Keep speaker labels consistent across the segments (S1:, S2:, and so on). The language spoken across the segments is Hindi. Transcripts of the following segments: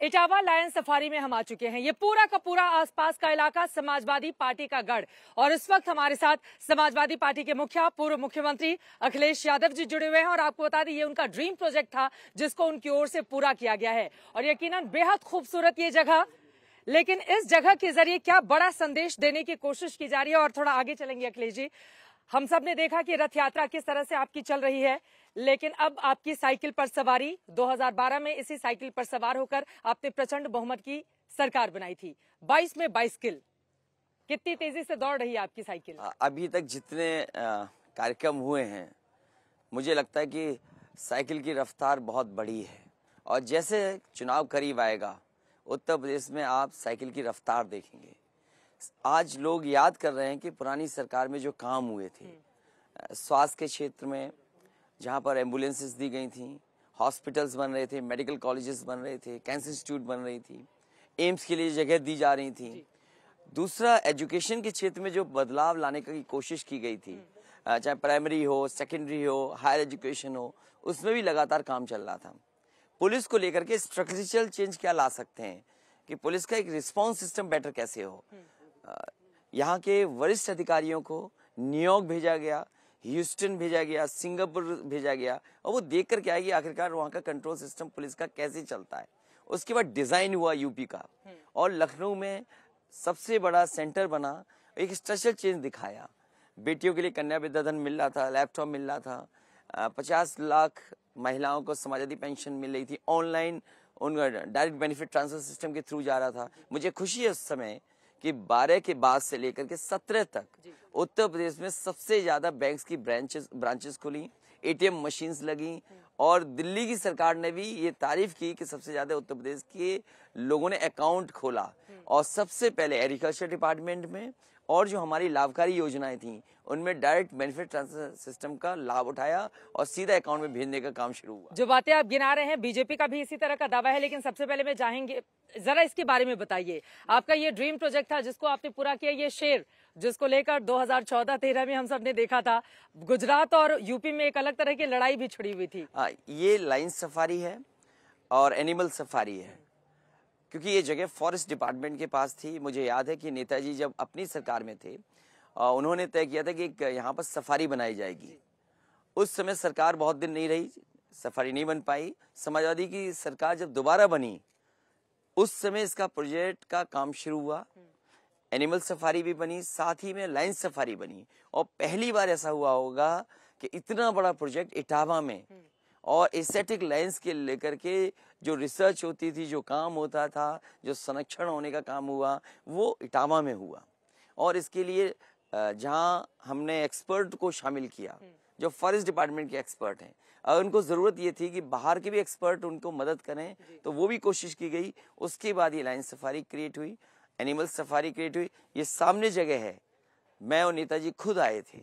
S1: इटावा लायन सफारी में हम आ चुके हैं। ये पूरा का पूरा आसपास का इलाका समाजवादी पार्टी का गढ़, और इस वक्त हमारे साथ समाजवादी पार्टी के मुखिया पूर्व मुख्यमंत्री अखिलेश यादव जी जुड़े हुए हैं। और आपको बता दें, ये उनका ड्रीम प्रोजेक्ट था जिसको उनकी ओर से पूरा किया गया है, और यकीनन बेहद खूबसूरत ये जगह। लेकिन इस जगह के जरिए क्या बड़ा संदेश देने की कोशिश की जा रही है। और थोड़ा आगे चलेंगे अखिलेश जी। हम सब ने देखा कि रथ यात्रा किस तरह से आपकी चल रही है, लेकिन अब आपकी साइकिल पर सवारी 2012 में इसी साइकिल पर सवार होकर आपने प्रचंड बहुमत की सरकार बनाई थी। 22 में 22 किल, कितनी तेजी से दौड़ रही है आपकी साइकिल?
S2: अभी तक जितने कार्यक्रम हुए हैं, मुझे लगता है कि साइकिल की रफ्तार बहुत बड़ी है, और जैसे चुनाव करीब आएगा उत्तर प्रदेश में आप साइकिल की रफ्तार देखेंगे। आज लोग याद कर रहे हैं कि पुरानी सरकार में जो काम हुए थे, स्वास्थ्य के क्षेत्र में जहां पर एम्बुलेंसेस दी गई थी, हॉस्पिटल्स बन रहे थे, मेडिकल कॉलेजेस बन रहे थे, कैंसर इंस्टीट्यूट बन रही थी, एम्स के लिए जगह दी जा रही थी। दूसरा, एजुकेशन के क्षेत्र में जो बदलाव लाने की कोशिश की गई थी, चाहे प्राइमरी हो, सेकेंडरी हो, हायर एजुकेशन हो, उसमें भी लगातार काम चल रहा था। पुलिस को लेकर के स्ट्रक्चरल चेंज क्या ला सकते हैं कि पुलिस का एक रिस्पांस सिस्टम बेटर कैसे हो। यहाँ के वरिष्ठ अधिकारियों को न्यूयॉर्क भेजा गया, ह्यूस्टन भेजा गया, सिंगापुर भेजा गया, और वो देख कर के आएगी आखिरकार वहाँ का कंट्रोल सिस्टम पुलिस का कैसे चलता है। उसके बाद डिजाइन हुआ यूपी का, और लखनऊ में सबसे बड़ा सेंटर बना, एक स्ट्रक्चरल चेंज दिखाया। बेटियों के लिए कन्या विद्याधन मिल रहा था, लैपटॉप मिल रहा था, 50 लाख महिलाओं को समाजवादी पेंशन मिल रही थी, ऑनलाइन उनका डायरेक्ट बेनिफिट ट्रांसफर सिस्टम के थ्रू जा रहा था। मुझे खुशी है उस समय कि 12 के बाद से लेकर के 17 तक उत्तर प्रदेश में सबसे ज्यादा बैंक्स की ब्रांचेस खुली, एटीएम मशीन्स लगी, और दिल्ली की सरकार ने भी ये तारीफ की कि सबसे ज्यादा उत्तर प्रदेश के लोगों ने अकाउंट खोला। और सबसे पहले एग्रीकल्चर डिपार्टमेंट में और जो हमारी लाभकारी योजनाएं थी उनमें डायरेक्ट बेनिफिट ट्रांसफर सिस्टम का लाभ उठाया और सीधा अकाउंट में भेजने का काम शुरू हुआ।
S1: जो बातें आप गिना रहे हैं, बीजेपी का भी इसी तरह का दावा है, लेकिन सबसे पहले मैं चाहेंगे जरा इसके बारे में बताइए। आपका ये ड्रीम प्रोजेक्ट था जिसको आपने पूरा किया, ये शेर जिसको लेकर 2014-13 में हम सब ने देखा था, गुजरात और यूपी में एक अलग तरह की लड़ाई भी छिड़ी हुई थी।
S2: ये लाइन सफारी है और एनिमल सफारी है, क्योंकि ये जगह फॉरेस्ट डिपार्टमेंट के पास थी। मुझे याद है कि नेताजी जब अपनी सरकार में थे, उन्होंने तय किया था कि यहाँ पर सफारी बनाई जाएगी। उस समय सरकार बहुत दिन नहीं रही, सफारी नहीं बन पाई। समाजवादी की सरकार जब दोबारा बनी, उस समय इसका प्रोजेक्ट का काम शुरू हुआ। एनिमल सफारी भी बनी, साथ ही में लाइन सफारी बनी, और पहली बार ऐसा हुआ होगा कि इतना बड़ा प्रोजेक्ट इटावा में, और एस्थेटिक लाइन्स के लेकर के जो रिसर्च होती थी, जो काम होता था, जो संरक्षण होने का काम हुआ, वो इटावा में हुआ। और इसके लिए जहां हमने एक्सपर्ट को शामिल किया, जो फॉरेस्ट डिपार्टमेंट के एक्सपर्ट हैं, और उनको जरूरत ये थी कि बाहर के भी एक्सपर्ट उनको मदद करें, तो वो भी कोशिश की गई। उसके बाद ये लाइन सफारी क्रिएट हुई, एनिमल सफारी क्रिएट हुई। ये सामने जगह है, मैं और नेताजी खुद आए थे।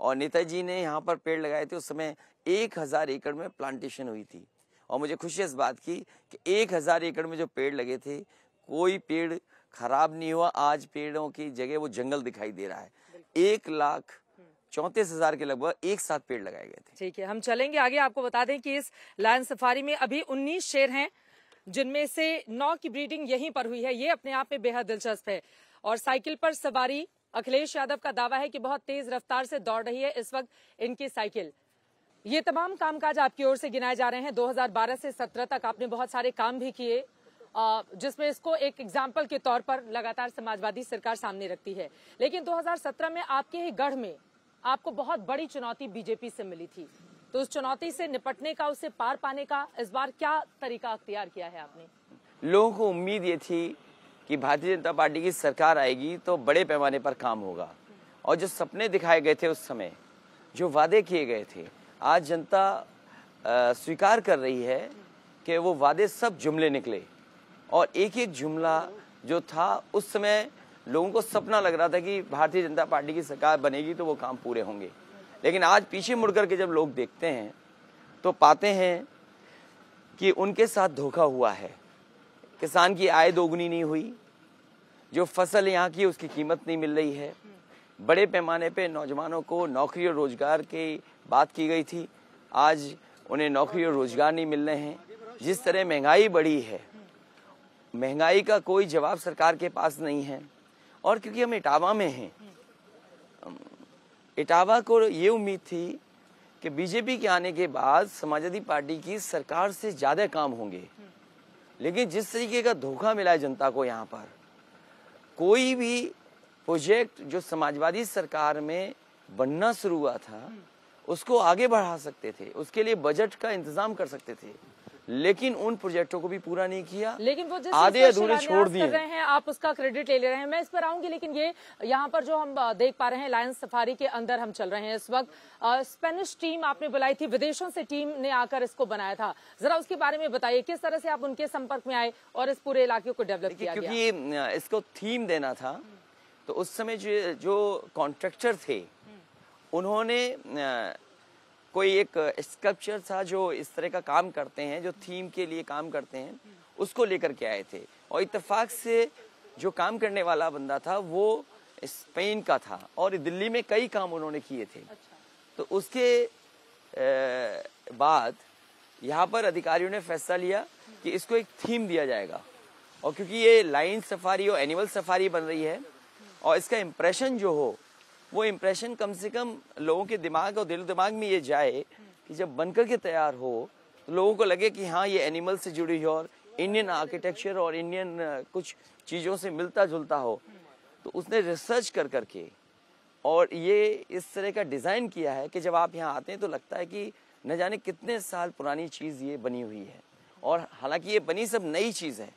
S2: और नेताजी ने यहाँ पर पेड़ लगाए थे। उस समय 1000 एकड़ में प्लांटेशन हुई थी, और मुझे खुशी है इस बात की कि 1000 एकड़ में जो पेड़ लगे थे, कोई पेड़ खराब नहीं हुआ। आज पेड़ों की जगह वो जंगल दिखाई दे रहा है। 1,34,000 के लगभग एक साथ पेड़ लगाए गए थे।
S1: ठीक है, हम चलेंगे आगे। आपको बता दें कि इस लायन सफारी में अभी 19 शेर हैं, जिनमें से 9 की ब्रीडिंग यहीं पर हुई है। ये अपने आप में बेहद दिलचस्प है। और साइकिल पर सवारी, अखिलेश यादव का दावा है कि बहुत तेज रफ्तार से दौड़ रही है इस वक्त इनकी साइकिल। ये तमाम कामकाज आपकी ओर से गिनाए जा रहे हैं। 2012 से 17 तक आपने बहुत सारे काम भी किए, जिसमें इसको एक एग्जाम्पल के तौर पर लगातार समाजवादी सरकार सामने रखती है। लेकिन 2017 में आपके ही गढ़ में आपको बहुत बड़ी चुनौती बीजेपी से मिली थी, तो उस चुनौती से निपटने का, उससे पार पाने का इस बार क्या तरीका अख्तियार किया है आपने?
S2: लोगों को उम्मीद ये थी कि भारतीय जनता पार्टी की सरकार आएगी तो बड़े पैमाने पर काम होगा, और जो सपने दिखाए गए थे उस समय, जो वादे किए गए थे, आज जनता स्वीकार कर रही है कि वो वादे सब जुमले निकले। और एक एक जुमला जो था, उस समय लोगों को सपना लग रहा था कि भारतीय जनता पार्टी की सरकार बनेगी तो वो काम पूरे होंगे। लेकिन आज पीछे मुड़ करके जब लोग देखते हैं तो पाते हैं कि उनके साथ धोखा हुआ है। किसान की आय दोगुनी नहीं हुई, जो फसल यहाँ की उसकी कीमत नहीं मिल रही है, बड़े पैमाने पे नौजवानों को नौकरी और रोजगार की बात की गई थी, आज उन्हें नौकरी और रोजगार नहीं मिल रहे हैं। जिस तरह महंगाई बढ़ी है महंगाई का कोई जवाब सरकार के पास नहीं है, और क्योंकि हम इटावा में हैं, इटावा को ये उम्मीद थी कि बीजेपी के आने के बाद समाजवादी पार्टी की सरकार से ज्यादा काम होंगे, लेकिन जिस तरीके का धोखा मिला है जनता को, यहाँ पर कोई भी प्रोजेक्ट जो समाजवादी सरकार में बनना शुरू हुआ था उसको आगे बढ़ा सकते थे, उसके लिए बजट का इंतजाम कर सकते थे, लेकिन उन प्रोजेक्टों को भी पूरा नहीं किया,
S1: लेकिन वो जिस
S2: आधे अधूरे छोड़ दिए
S1: कर रहे हैं, आप उसका क्रेडिट ले रहे हैं, मैं इस पर आऊंगी। लेकिन ये यहाँ पर जो हम देख पा रहे हैं, लायंस सफारी के अंदर हम चल रहे हैं इस वक्त। स्पेनिश टीम आपने बुलाई थी, विदेशों से टीम ने आकर इसको बनाया था, जरा उसके बारे में बताइए, किस तरह से आप उनके संपर्क में आए और इस पूरे इलाके को डेवलप किया गया?
S2: क्योंकि इसको थीम देना था, तो उस समय जो कॉन्ट्रैक्टर थे उन्होंने कोई एक स्कल्पचर था जो इस तरह का काम करते हैं, जो थीम के लिए काम करते हैं, उसको लेकर के आए थे, और इत्तेफाक से जो काम करने वाला बंदा था वो स्पेन का था, और दिल्ली में कई काम उन्होंने किए थे। तो उसके बाद यहाँ पर अधिकारियों ने फैसला लिया कि इसको एक थीम दिया जाएगा, और क्योंकि ये लाइन सफारी और एनिमल सफारी बन रही है, और इसका इम्प्रेशन जो हो वो इम्प्रेशन कम से कम लोगों के दिमाग और दिल दिमाग में ये जाए कि जब बनकर के तैयार हो तो लोगों को लगे कि हाँ ये एनिमल से जुड़ी हो और इंडियन आर्किटेक्चर और इंडियन कुछ चीज़ों से मिलता जुलता हो। तो उसने रिसर्च कर करके और ये इस तरह का डिज़ाइन किया है कि जब आप यहाँ आते हैं तो लगता है कि न जाने कितने साल पुरानी चीज़ ये बनी हुई है, और हालांकि ये बनी सब नई चीज़ है,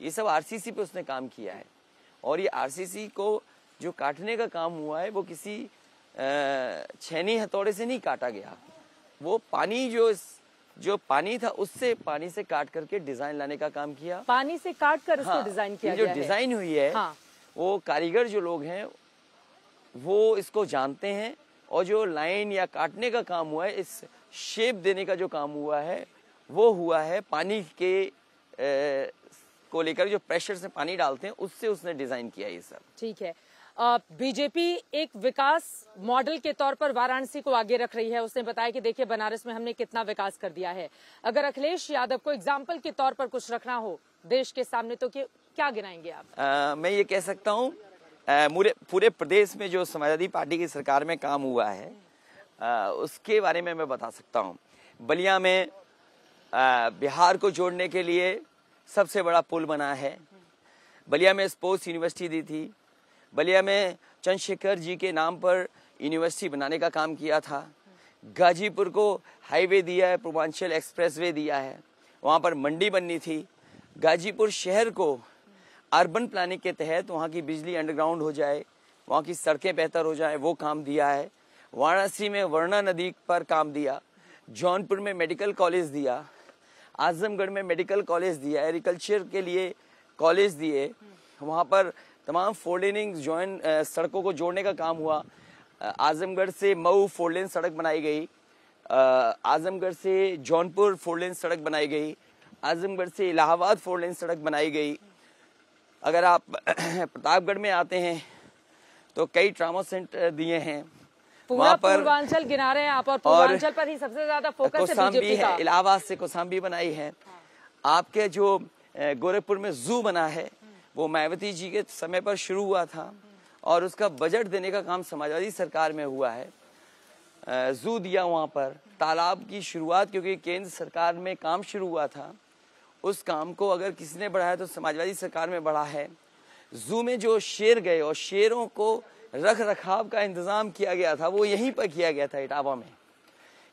S2: ये सब आरसीसी पे उसने काम किया है, और ये आरसीसी को जो काटने का काम हुआ है वो किसी छेनी हथौड़े से नहीं काटा गया, वो पानी जो पानी था उससे पानी से काट करके डिजाइन लाने का काम किया,
S1: पानी से काट कर इसको डिजाइन किया गया है।
S2: जो डिजाइन हुई है वो कारीगर जो लोग हैं वो इसको जानते हैं, और जो लाइन या काटने का काम हुआ है, इस शेप देने का जो काम हुआ है वो हुआ है पानी के को लेकर, जो प्रेशर से पानी डालते हैं उससे उसने डिजाइन किया ये सब।
S1: ठीक है, बीजेपी एक विकास मॉडल के तौर पर वाराणसी को आगे रख रही है। उसने बताया कि देखिए बनारस में हमने कितना विकास कर दिया है। अगर अखिलेश यादव को एग्जाम्पल के तौर पर कुछ रखना हो देश के सामने तो क्या गिनाएंगे आप?
S2: मैं ये कह सकता हूँ पूरे प्रदेश में जो समाजवादी पार्टी की सरकार में काम हुआ है उसके बारे में मैं बता सकता हूँ। बलिया में बिहार को जोड़ने के लिए सबसे बड़ा पुल बना है। बलिया में स्पोर्ट्स यूनिवर्सिटी दी थी। बलिया में चंद्रशेखर जी के नाम पर यूनिवर्सिटी बनाने का काम किया था। गाजीपुर को हाईवे दिया है, पूर्वांचल एक्सप्रेसवे दिया है, वहाँ पर मंडी बननी थी। गाजीपुर शहर को अर्बन प्लानिंग के तहत वहाँ की बिजली अंडरग्राउंड हो जाए, वहाँ की सड़कें बेहतर हो जाए, वो काम दिया है। वाराणसी में वर्णा नदी पर काम दिया। जौनपुर में मेडिकल कॉलेज दिया। आजमगढ़ में मेडिकल कॉलेज दिया। एग्रीकल्चर के लिए कॉलेज दिए। वहाँ पर तमाम फोर लेनिंग सड़कों को जोड़ने का काम हुआ। आजमगढ़ से मऊ फोर लेन सड़क बनाई गई। आजमगढ़ से जौनपुर फोर लेन सड़क बनाई गई। आजमगढ़ से इलाहाबाद फोर लेन सड़क बनाई गई। अगर आप प्रतापगढ़ में आते हैं तो कई ट्रामा सेंटर दिए हैं।
S1: पूरा पूर्वांचल गिना रहे हैं आप, और पूर्वांचल पर ही सबसे ज्यादा फोकस है बीजेपी का।
S2: इलाहाबाद से कौसाम्बी बनाई है। आपके जो गोरखपुर में जू बना है वो मायावती जी के समय पर शुरू हुआ था, और उसका बजट देने का काम समाजवादी सरकार में हुआ है। जू दिया वहाँ पर। तालाब की शुरुआत क्योंकि केंद्र सरकार में काम शुरू हुआ था, उस काम को अगर किसी ने बढ़ाया तो समाजवादी सरकार में बढ़ा है। जू में जो शेर गए और शेरों को रख रखाव का इंतजाम किया गया था वो यहीं पर किया गया था, इटावा में।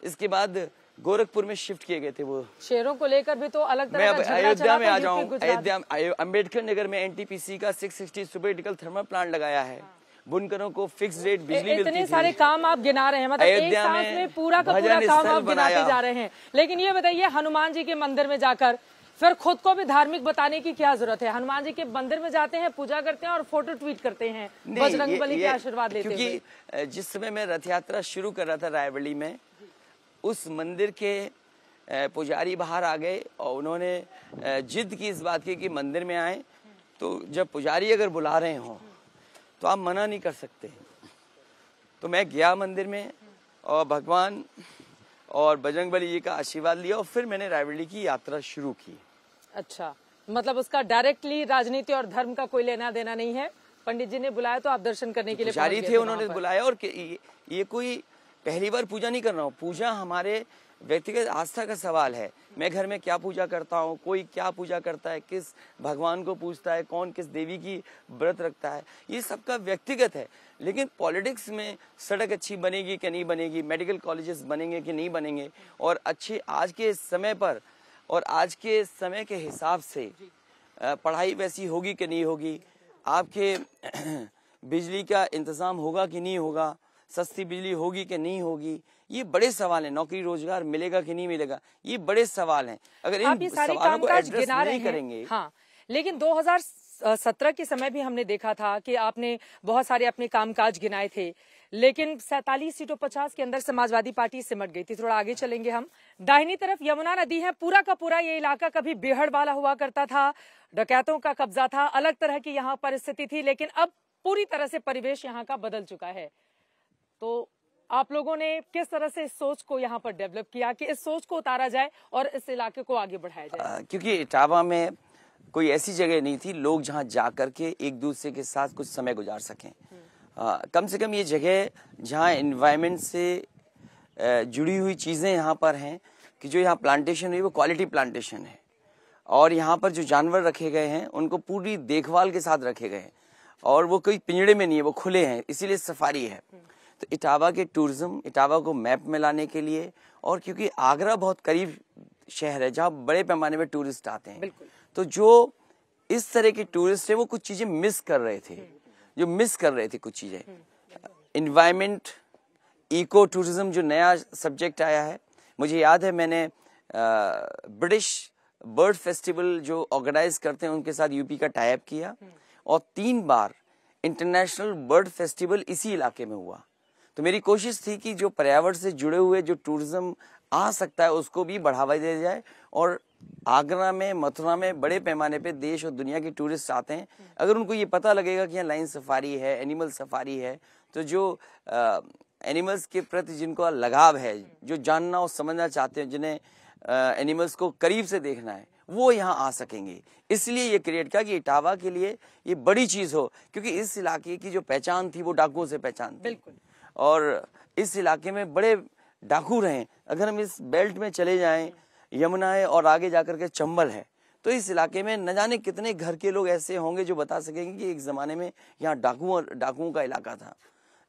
S2: इसके बाद गोरखपुर में शिफ्ट किए गए थे वो शेरों
S1: को लेकर भी। तो अलग तरह
S2: मैं अयोध्या में आ जाऊँ। अयोध्या अम्बेडकर नगर में एनटीपीसी का 660 सुपर थर्मल प्लांट लगाया है। बुनकरों को फिक्स रेट बिजली मिलती थी।
S1: इतने सारे काम आप गिना रहे हैं, मतलब एक सांस में पूरा का पूरा काम आप गिनाते जा रहे हैं। लेकिन ये बताइए, हनुमान जी के मंदिर में जाकर फिर खुद को भी धार्मिक बताने की क्या जरूरत है? हनुमान जी के मंदिर में जाते हैं, पूजा करते हैं और फोटो ट्वीट करते हैं बजरंगबली के आशीर्वाद लेते हुए।
S2: क्योंकि जिस समय मैं रथ यात्रा शुरू कर रहा था रायबरेली में, उस मंदिर के पुजारी बाहर आ गए और उन्होंने जिद की इस बात की कि मंदिर में आए। तो जब पुजारी अगर बुला रहे हों तो आप मना नहीं कर सकते। तो मैं गया मंदिर में और भगवान और बजरंगबली जी का आशीर्वाद लिया, और फिर मैंने रायबरेली की यात्रा शुरू की।
S1: अच्छा, मतलब उसका डायरेक्टली राजनीति और धर्म का कोई लेना देना नहीं है। पंडित जी ने बुलाया तो आप दर्शन करने के लिए
S2: पुजारी थे, उन्होंने बुलाया। और ये कोई पहली बार पूजा नहीं कर रहा हूँ, पूजा हमारे व्यक्तिगत आस्था का सवाल है। मैं घर में क्या पूजा करता हूँ, कोई क्या पूजा करता है, किस भगवान को पूजता है, कौन किस देवी की व्रत रखता है, ये सबका व्यक्तिगत है। लेकिन पॉलिटिक्स में सड़क अच्छी बनेगी कि नहीं बनेगी, मेडिकल कॉलेजेस बनेंगे कि नहीं बनेंगे, और अच्छी आज के समय पर और आज के समय के हिसाब से पढ़ाई वैसी होगी कि नहीं होगी, आपके बिजली का इंतजाम होगा कि नहीं होगा, सस्ती बिजली होगी कि नहीं होगी, ये बड़े सवाल हैं। नौकरी रोजगार मिलेगा कि नहीं मिलेगा, ये बड़े सवाल हैं। अगर इन सवालों को एड्रेस नहीं करेंगे।
S1: हाँ, लेकिन 2017 के समय भी हमने देखा था कि आपने बहुत सारे अपने कामकाज गिनाए थे, लेकिन 47 सीटों 50 के अंदर समाजवादी पार्टी सिमट गई थी। थोड़ा आगे चलेंगे हम। दाहिनी तरफ यमुना नदी है, पूरा का पूरा ये इलाका कभी बेहड़ वाला हुआ करता था, डकैतों का कब्जा था, अलग तरह की यहाँ परिस्थिति थी, लेकिन अब पूरी तरह से परिवेश यहाँ का बदल चुका है। तो आप लोगों ने किस तरह से इस सोच को यहाँ पर डेवलप किया कि इस सोच को उतारा जाए और इस इलाके को आगे बढ़ाया जाए?
S2: क्योंकि इटावा में कोई ऐसी जगह नहीं थी लोग जहाँ जा करके एक दूसरे के साथ कुछ समय गुजार सकें। कम से कम ये जगह जहाँ एनवायरनमेंट से जुड़ी हुई चीज़ें यहाँ पर हैं, कि जो यहाँ प्लांटेशन हुई वो क्वालिटी प्लांटेशन है, और यहाँ पर जो जानवर रखे गए हैं उनको पूरी देखभाल के साथ रखे गए हैं, और वो कोई पिंजड़े में नहीं है, वो खुले हैं, इसीलिए सफारी है। तो इटावा के टूरिज्म, इटावा को मैप में लाने के लिए, और क्योंकि आगरा बहुत करीब शहर है जहाँ बड़े पैमाने में टूरिस्ट आते हैं, तो जो इस तरह के टूरिस्ट है वो कुछ चीजें मिस कर रहे थे, कुछ चीजें। इन्वायरमेंट, इको टूरिज्म जो नया सब्जेक्ट आया है, मुझे याद है मैंने ब्रिटिश बर्ड फेस्टिवल जो ऑर्गेनाइज करते हैं उनके साथ यूपी का टाई अप किया, और 3 बार इंटरनेशनल बर्ड फेस्टिवल इसी इलाके में हुआ। तो मेरी कोशिश थी कि जो पर्यावरण से जुड़े हुए जो टूरिज्म आ सकता है उसको भी बढ़ावा दिया जाए, और आगरा में, मथुरा में बड़े पैमाने पे देश और दुनिया के टूरिस्ट आते हैं। अगर उनको ये पता लगेगा कि यहाँ लाइन सफारी है, एनिमल सफारी है, तो जो एनिमल्स के प्रति जिनको लगाव है, जो जानना और समझना चाहते हैं, जिन्हें एनिमल्स को करीब से देखना है, वो यहाँ आ सकेंगे। इसलिए ये क्रिएट किया कि इटावा के लिए ये बड़ी चीज हो, क्योंकि इस इलाके की जो पहचान थी वो डाकुओं से पहचान थी।
S1: बिल्कुल।
S2: और इस इलाके में बड़े डाकू रहे। अगर हम इस बेल्ट में चले जाएं, यमुना है और आगे जाकर के चंबल है, तो इस इलाके में न जाने कितने घर के लोग ऐसे होंगे जो बता सकेंगे कि एक जमाने में यहाँ डाकुओं का इलाका था।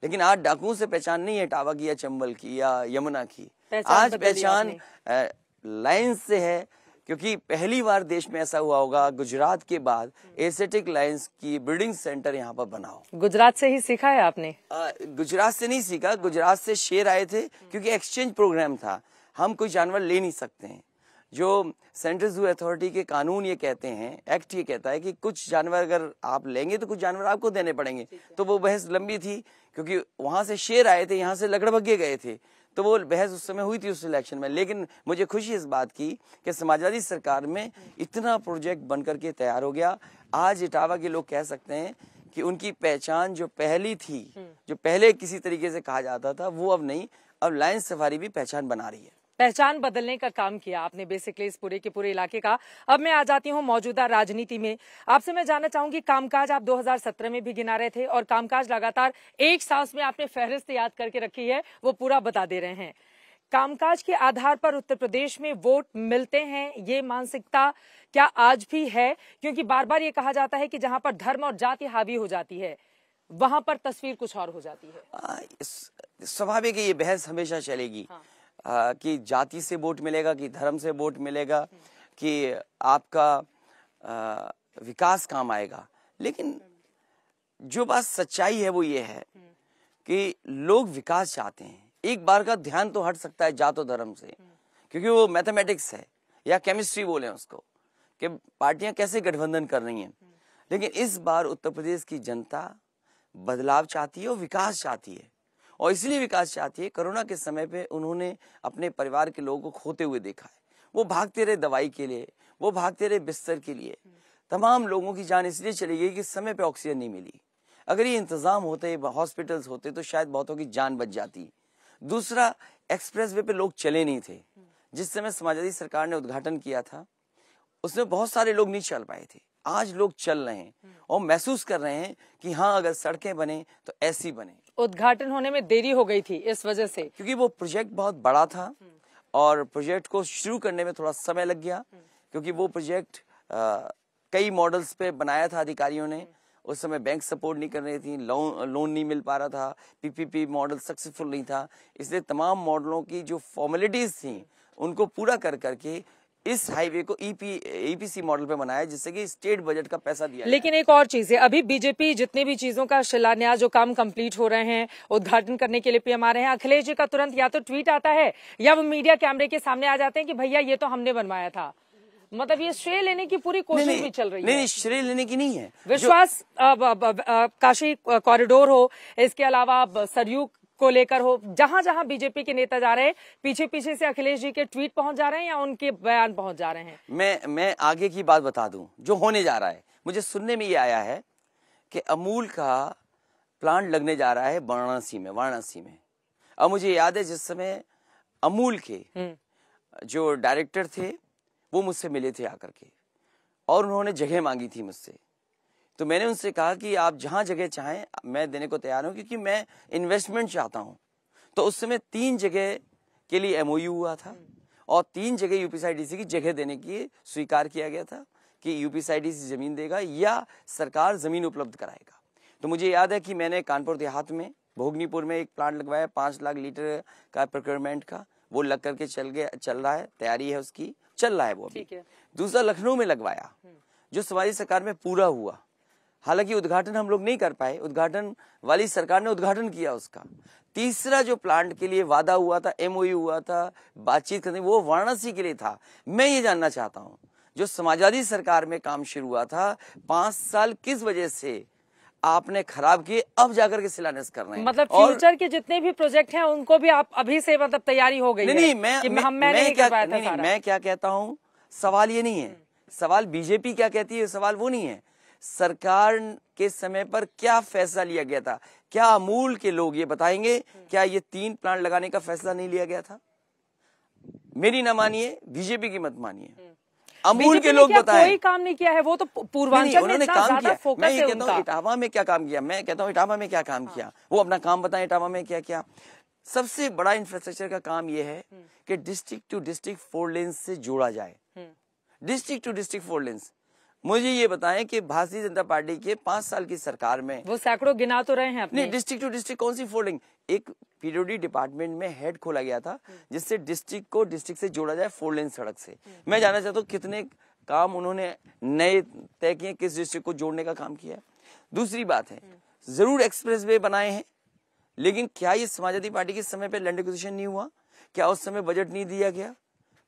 S2: लेकिन आज डाकुओं से पहचान नहीं है इटावा की या चंबल की या यमुना की, आज पहचान लाइन से है। क्योंकि पहली बार देश में ऐसा हुआ होगा गुजरात के बाद एस्थेटिक लाइंस की ब्रीडिंग सेंटर यहाँ पर बना हो।
S1: गुजरात से ही सीखा है आपने?
S2: गुजरात से नहीं सीखा, गुजरात से शेर आए थे, क्योंकि एक्सचेंज प्रोग्राम था। हम कोई जानवर ले नहीं सकते हैं। जो सेंट्रल जू अथॉरिटी के कानून ये कहते हैं, एक्ट ये कहता है कि कुछ जानवर अगर आप लेंगे तो कुछ जानवर आपको देने पड़ेंगे। तो वो बहस लंबी थी, क्योंकि वहां से शेर आए थे, यहाँ से लकड़बग्गे गए थे, तो वो बहस उस समय हुई थी उस इलेक्शन में। लेकिन मुझे खुशी इस बात की कि समाजवादी सरकार में इतना प्रोजेक्ट बनकर के तैयार हो गया। आज इटावा के लोग कह सकते हैं कि उनकी पहचान जो पहली थी, जो पहले किसी तरीके से कहा जाता था, वो अब नहीं, अब लाइन सफारी भी पहचान बना रही है।
S1: पहचान बदलने का काम किया आपने बेसिकली इस पूरे के पूरे इलाके का। अब मैं आ जाती हूँ मौजूदा राजनीति में। आपसे मैं जानना चाहूंगी, कामकाज आप 2017 में भी गिना रहे थे, और कामकाज लगातार एक सांस में आपने फहरिस्त याद करके रखी है, वो पूरा बता दे रहे हैं। कामकाज के आधार पर उत्तर प्रदेश में वोट मिलते हैं, ये मानसिकता क्या आज भी है? क्योंकि बार बार ये कहा जाता है कि जहां पर धर्म और जाति हावी हो जाती है, वहां पर तस्वीर कुछ और हो जाती है।
S2: स्वाभाविक है, ये बहस हमेशा चलेगी। कि जाति से वोट मिलेगा, कि धर्म से वोट मिलेगा, कि आपका विकास काम आएगा। लेकिन जो बात सच्चाई है वो ये है कि लोग विकास चाहते हैं। एक बार का ध्यान तो हट सकता है जात और धर्म से, क्योंकि वो मैथमेटिक्स है या केमिस्ट्री बोले उसको, कि पार्टियां कैसे गठबंधन कर रही हैं। लेकिन इस बार उत्तर प्रदेश की जनता बदलाव चाहती है और विकास चाहती है, और इसलिए विकास चाहती है। कोरोना के समय पे उन्होंने अपने परिवार के लोगों को खोते हुए देखा है। वो भागते रहे दवाई के लिए, वो भागते रहे बिस्तर के लिए। तमाम लोगों की जान इसलिए चली गई कि समय पे ऑक्सीजन नहीं मिली। अगर ये इंतजाम होते, हॉस्पिटल्स होते, तो शायद बहुतों की जान बच जाती। दूसरा, एक्सप्रेस वे पे लोग चले नहीं थे। जिस समय समाजवादी सरकार ने उद्घाटन किया था, उसमें बहुत सारे लोग नहीं चल पाए थे। आज लोग चल रहे हैं और महसूस कर रहे हैं कि हाँ, अगर सड़कें बने तो ऐसी बने।
S1: उद्घाटन होने में देरी हो गई थी इस वजह से,
S2: क्योंकि वो प्रोजेक्ट बहुत बड़ा था और प्रोजेक्ट को शुरू करने में थोड़ा समय लग गया, क्योंकि वो प्रोजेक्ट कई मॉडल्स पे बनाया था अधिकारियों ने। उस समय बैंक सपोर्ट नहीं कर रही थी, लोन नहीं मिल पा रहा था, पीपीपी मॉडल सक्सेसफुल नहीं था, इसलिए तमाम मॉडलों की जो फॉर्मेलिटीज थी उनको पूरा कर करके इस हाईवे को ईपीसी मॉडल पे बनाया, जिससे कि स्टेट बजट का पैसा दिया।
S1: लेकिन एक और चीज है, अभी बीजेपी जितनी भी चीजों का शिलान्यास, जो काम कंप्लीट हो रहे हैं, उद्घाटन करने के लिए पीएम आ रहे हैं, अखिलेश जी का तुरंत या तो ट्वीट आता है या वो मीडिया कैमरे के सामने आ जाते हैं कि भैया ये तो हमने बनवाया था। मतलब ये श्रेय लेने की पूरी कोशिश भी चल रही है।
S2: नहीं, श्रेय लेने की नहीं है।
S1: विश्वास काशी कॉरिडोर हो, इसके अलावा सरयू को लेकर हो, जहां जहां बीजेपी के नेता जा रहे हैं, पीछे पीछे से अखिलेश जी के ट्वीट पहुंच जा रहे हैं या उनके बयान पहुंच जा रहे हैं।
S2: मैं आगे की बात बता दूं जो होने जा रहा है। मुझे सुनने में ये आया है कि अमूल का प्लांट लगने जा रहा है वाराणसी में। अब मुझे याद है जिस समय अमूल के जो डायरेक्टर थे वो मुझसे मिले थे आकर के, और उन्होंने जगह मांगी थी मुझसे। तो मैंने उनसे कहा कि आप जहां जगह चाहें मैं देने को तैयार हूं, क्योंकि मैं इन्वेस्टमेंट चाहता हूं। तो उस समय 3 जगह के लिए एमओयू हुआ था और 3 जगह यूपीसीआईडीसी की जगह देने की स्वीकार किया गया था कि यूपीसीआईडीसी जमीन देगा या सरकार जमीन उपलब्ध कराएगा। तो मुझे याद है कि मैंने कानपुर देहात में भोगनीपुर में एक प्लांट लगवाया 5 लाख लीटर का प्रोक्योरमेंट का, वो लग करके चल रहा है, तैयारी है उसकी, चल रहा है वो अभी। दूसरा लखनऊ में लगवाया जो समाजी सरकार में पूरा हुआ, हालांकि उद्घाटन हम लोग नहीं कर पाए, उद्घाटन वाली सरकार ने उद्घाटन किया उसका। तीसरा जो प्लांट के लिए वादा हुआ था, एमओयू हुआ था, बातचीत करने, वो वाराणसी के लिए था। मैं ये जानना चाहता हूँ जो समाजवादी सरकार में काम शुरू हुआ था 5 साल किस वजह से आपने खराब किए, अब जाकर के शिलान्यास कर रहे हैं।
S1: मतलब फ्यूचर के जितने भी प्रोजेक्ट हैं उनको भी आप अभी से मतलब तैयारी हो गई है?
S2: नहीं, मैं क्या कहता हूँ, सवाल ये नहीं है, सवाल बीजेपी क्या कहती है, सवाल वो नहीं है। सरकार के समय पर क्या फैसला लिया गया था, क्या अमूल के लोग ये बताएंगे क्या ये 3 प्लांट लगाने का फैसला नहीं लिया गया था? मेरी ना मानिए, बीजेपी की मत मानिए, अमूल के लोग बताएं।
S1: कोई काम नहीं किया है, वो तो पूर्वांचल में इतना ज्यादा फोकस है उनका।
S2: मैं इटावा में क्या काम किया, मैं कहता हूँ इटावा में क्या काम किया, वो अपना काम बताएं इटावा में क्या किया। सबसे बड़ा इंफ्रास्ट्रक्चर का काम ये है कि डिस्ट्रिक्ट टू डिस्ट्रिक्ट 4 लेन से जोड़ा जाए। डिस्ट्रिक्ट टू डिस्ट्रिक्ट 4 लेन। मुझे ये बताएं कि भारतीय जनता पार्टी के 5 साल की सरकार में
S1: वो सैकड़ों गिना तो रहे हैं अपने।
S2: नहीं, डिस्ट्रिक्ट टू डिस्ट्रिक्ट कौन सी 4 लेन? एक पीडब्ल्यूडी डिपार्टमेंट में हेड खोला गया था जिससे डिस्ट्रिक्ट को डिस्ट्रिक्ट से जोड़ा जाए 4 लेन सड़क से। मैं जानना चाहता हूँ कितने काम उन्होंने नए तय किए, किस डिस्ट्रिक्ट को जोड़ने का काम किया है। दूसरी बात है, जरूर एक्सप्रेस वे बनाए हैं, लेकिन क्या ये समाजवादी पार्टी के समय पे लैंड एक्विजिशन नहीं हुआ? क्या उस समय बजट नहीं दिया गया?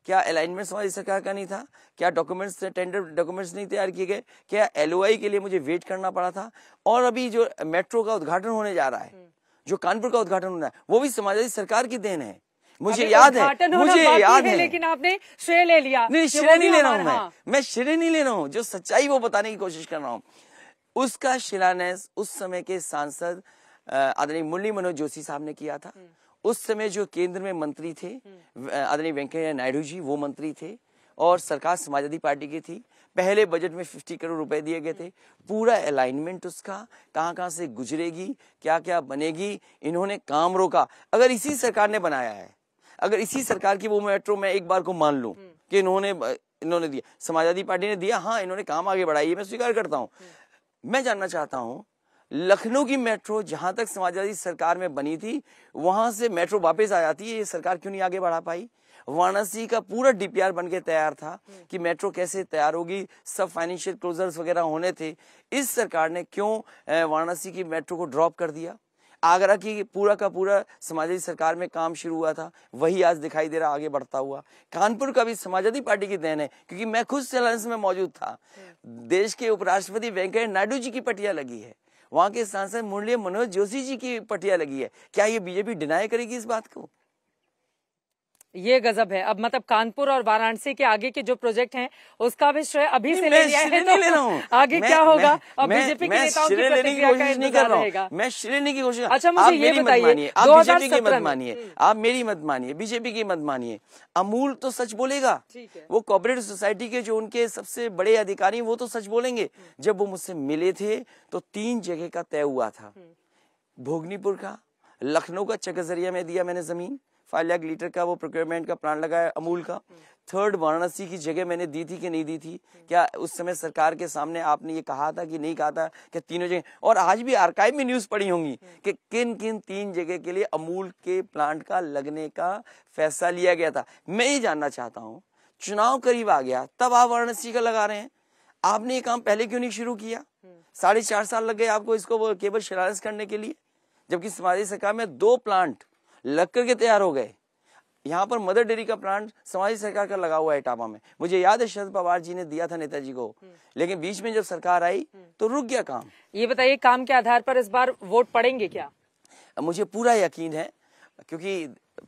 S2: क्या अलाइनमेंट समाज सरकार का नहीं था? क्या डॉक्यूमेंट्स, टेंडर डॉक्यूमेंट्स नहीं तैयार किए गए? क्या एलओआई के लिए मुझे वेट करना पड़ा था? और अभी जो मेट्रो का उद्घाटन होने जा रहा है, जो कानपुर का उद्घाटन होना है, वो भी समाजवादी सरकार की देन है। मुझे याद है,
S1: लेकिन आपने श्रेय ले लिया।
S2: नहीं, श्रेय नहीं ले रहा हूँ मैं श्रेय नहीं ले रहा हूँ, जो सच्चाई वो बताने की कोशिश कर रहा हूँ। उसका शिलान्यास उस समय के सांसद आदरणीय मुरली मनोहर जोशी साहब ने किया था। उस समय जो केंद्र में मंत्री थे आदरणीय वेंकैया नायडू जी, वो मंत्री थे और सरकार समाजवादी पार्टी की थी। पहले बजट में 50 करोड़ रुपए दिए गए थे। पूरा अलाइनमेंट उसका कहाँ से गुजरेगी, क्या क्या बनेगी, इन्होंने काम रोका। अगर इसी सरकार ने बनाया है, अगर इसी सरकार की वो मेट्रो में एक बार को मान लूं कि इन्होंने दिया, समाजवादी पार्टी ने दिया, हाँ इन्होंने काम आगे बढ़ाई है, मैं स्वीकार करता हूं। मैं जानना चाहता हूं, लखनऊ की मेट्रो जहां तक समाजवादी सरकार में बनी थी, वहां से मेट्रो वापस आ जाती है, ये सरकार क्यों नहीं आगे बढ़ा पाई? वाराणसी का पूरा डीपीआर बनके तैयार था कि मेट्रो कैसे तैयार होगी, सब फाइनेंशियल क्लोजर्स वगैरह होने थे। इस सरकार ने क्यों वाराणसी की मेट्रो को ड्रॉप कर दिया? आगरा की पूरा का पूरा समाजवादी सरकार में काम शुरू हुआ था, वही आज दिखाई दे रहा आगे बढ़ता हुआ। कानपुर का भी समाजवादी पार्टी की देन है, क्योंकि मैं खुद शिलान्यास में मौजूद था। देश के उपराष्ट्रपति वेंकैया नायडू जी की पटिया लगी है, वहां के सांसद मुरली मनोहर जोशी जी की पटिया लगी है। क्या ये बीजेपी डिनाई करेगी इस बात को?
S1: ये गजब है। अब मतलब कानपुर और वाराणसी के आगे के जो प्रोजेक्ट हैं उसका भी श्रेय अभी से ले लिया है, तो
S2: ले रहा हूँ।
S1: आगे क्या होगा? और बीजेपी के नेताओं की प्रतिक्रिया का
S2: नहीं कर रहा
S1: रहेगा।
S2: हूँ, मैं श्रेय लेने की कोशिश।
S1: अच्छा, मुझे ये बताइए,
S2: आप बीजेपी की मत मानिए, आप मेरी मत मानिए, बीजेपी की मत मानिए। अमूल तो सच बोलेगा, वो कोऑपरेटिव सोसाइटी के जो उनके सबसे बड़े अधिकारी वो तो सच बोलेंगे। जब वो मुझसे मिले थे तो 3 जगह का तय हुआ था, भोगनीपुर का, लखनऊ का चकजरिया में दिया मैंने जमीन, 5 लाख लीटर का वो प्रोक्योरमेंट का प्लान लगाया अमूल का। 3rd वाराणसी की जगह मैंने दी थी कि नहीं दी थी? क्या उस समय सरकार के सामने आपने ये कहा था कि नहीं कहा था कि तीनों जगह? और आज भी आर्काइव में न्यूज पड़ी होंगी कि किन किन 3 जगह के लिए अमूल के प्लांट का लगने का फैसला लिया गया था। मैं ये जानना चाहता हूँ, चुनाव करीब आ गया तब आप वाराणसी का लगा रहे हैं, आपने ये काम पहले क्यों नहीं शुरू किया? 4.5 साल लग गए आपको इसको केवल शिलान्यास करने के लिए, जबकि समाजवादी सरकार में 2 प्लांट लग करके तैयार हो गए। यहाँ पर मदर डेयरी का प्लांट समाजवादी सरकार का लगा हुआ है इटावा में, मुझे याद है शरद पवार जी ने दिया था नेताजी को, लेकिन बीच में जब सरकार आई तो रुक गया काम।
S1: ये बताइए, काम के आधार पर इस बार वोट पड़ेंगे क्या? मुझे पूरा
S2: यकीन है, क्योंकि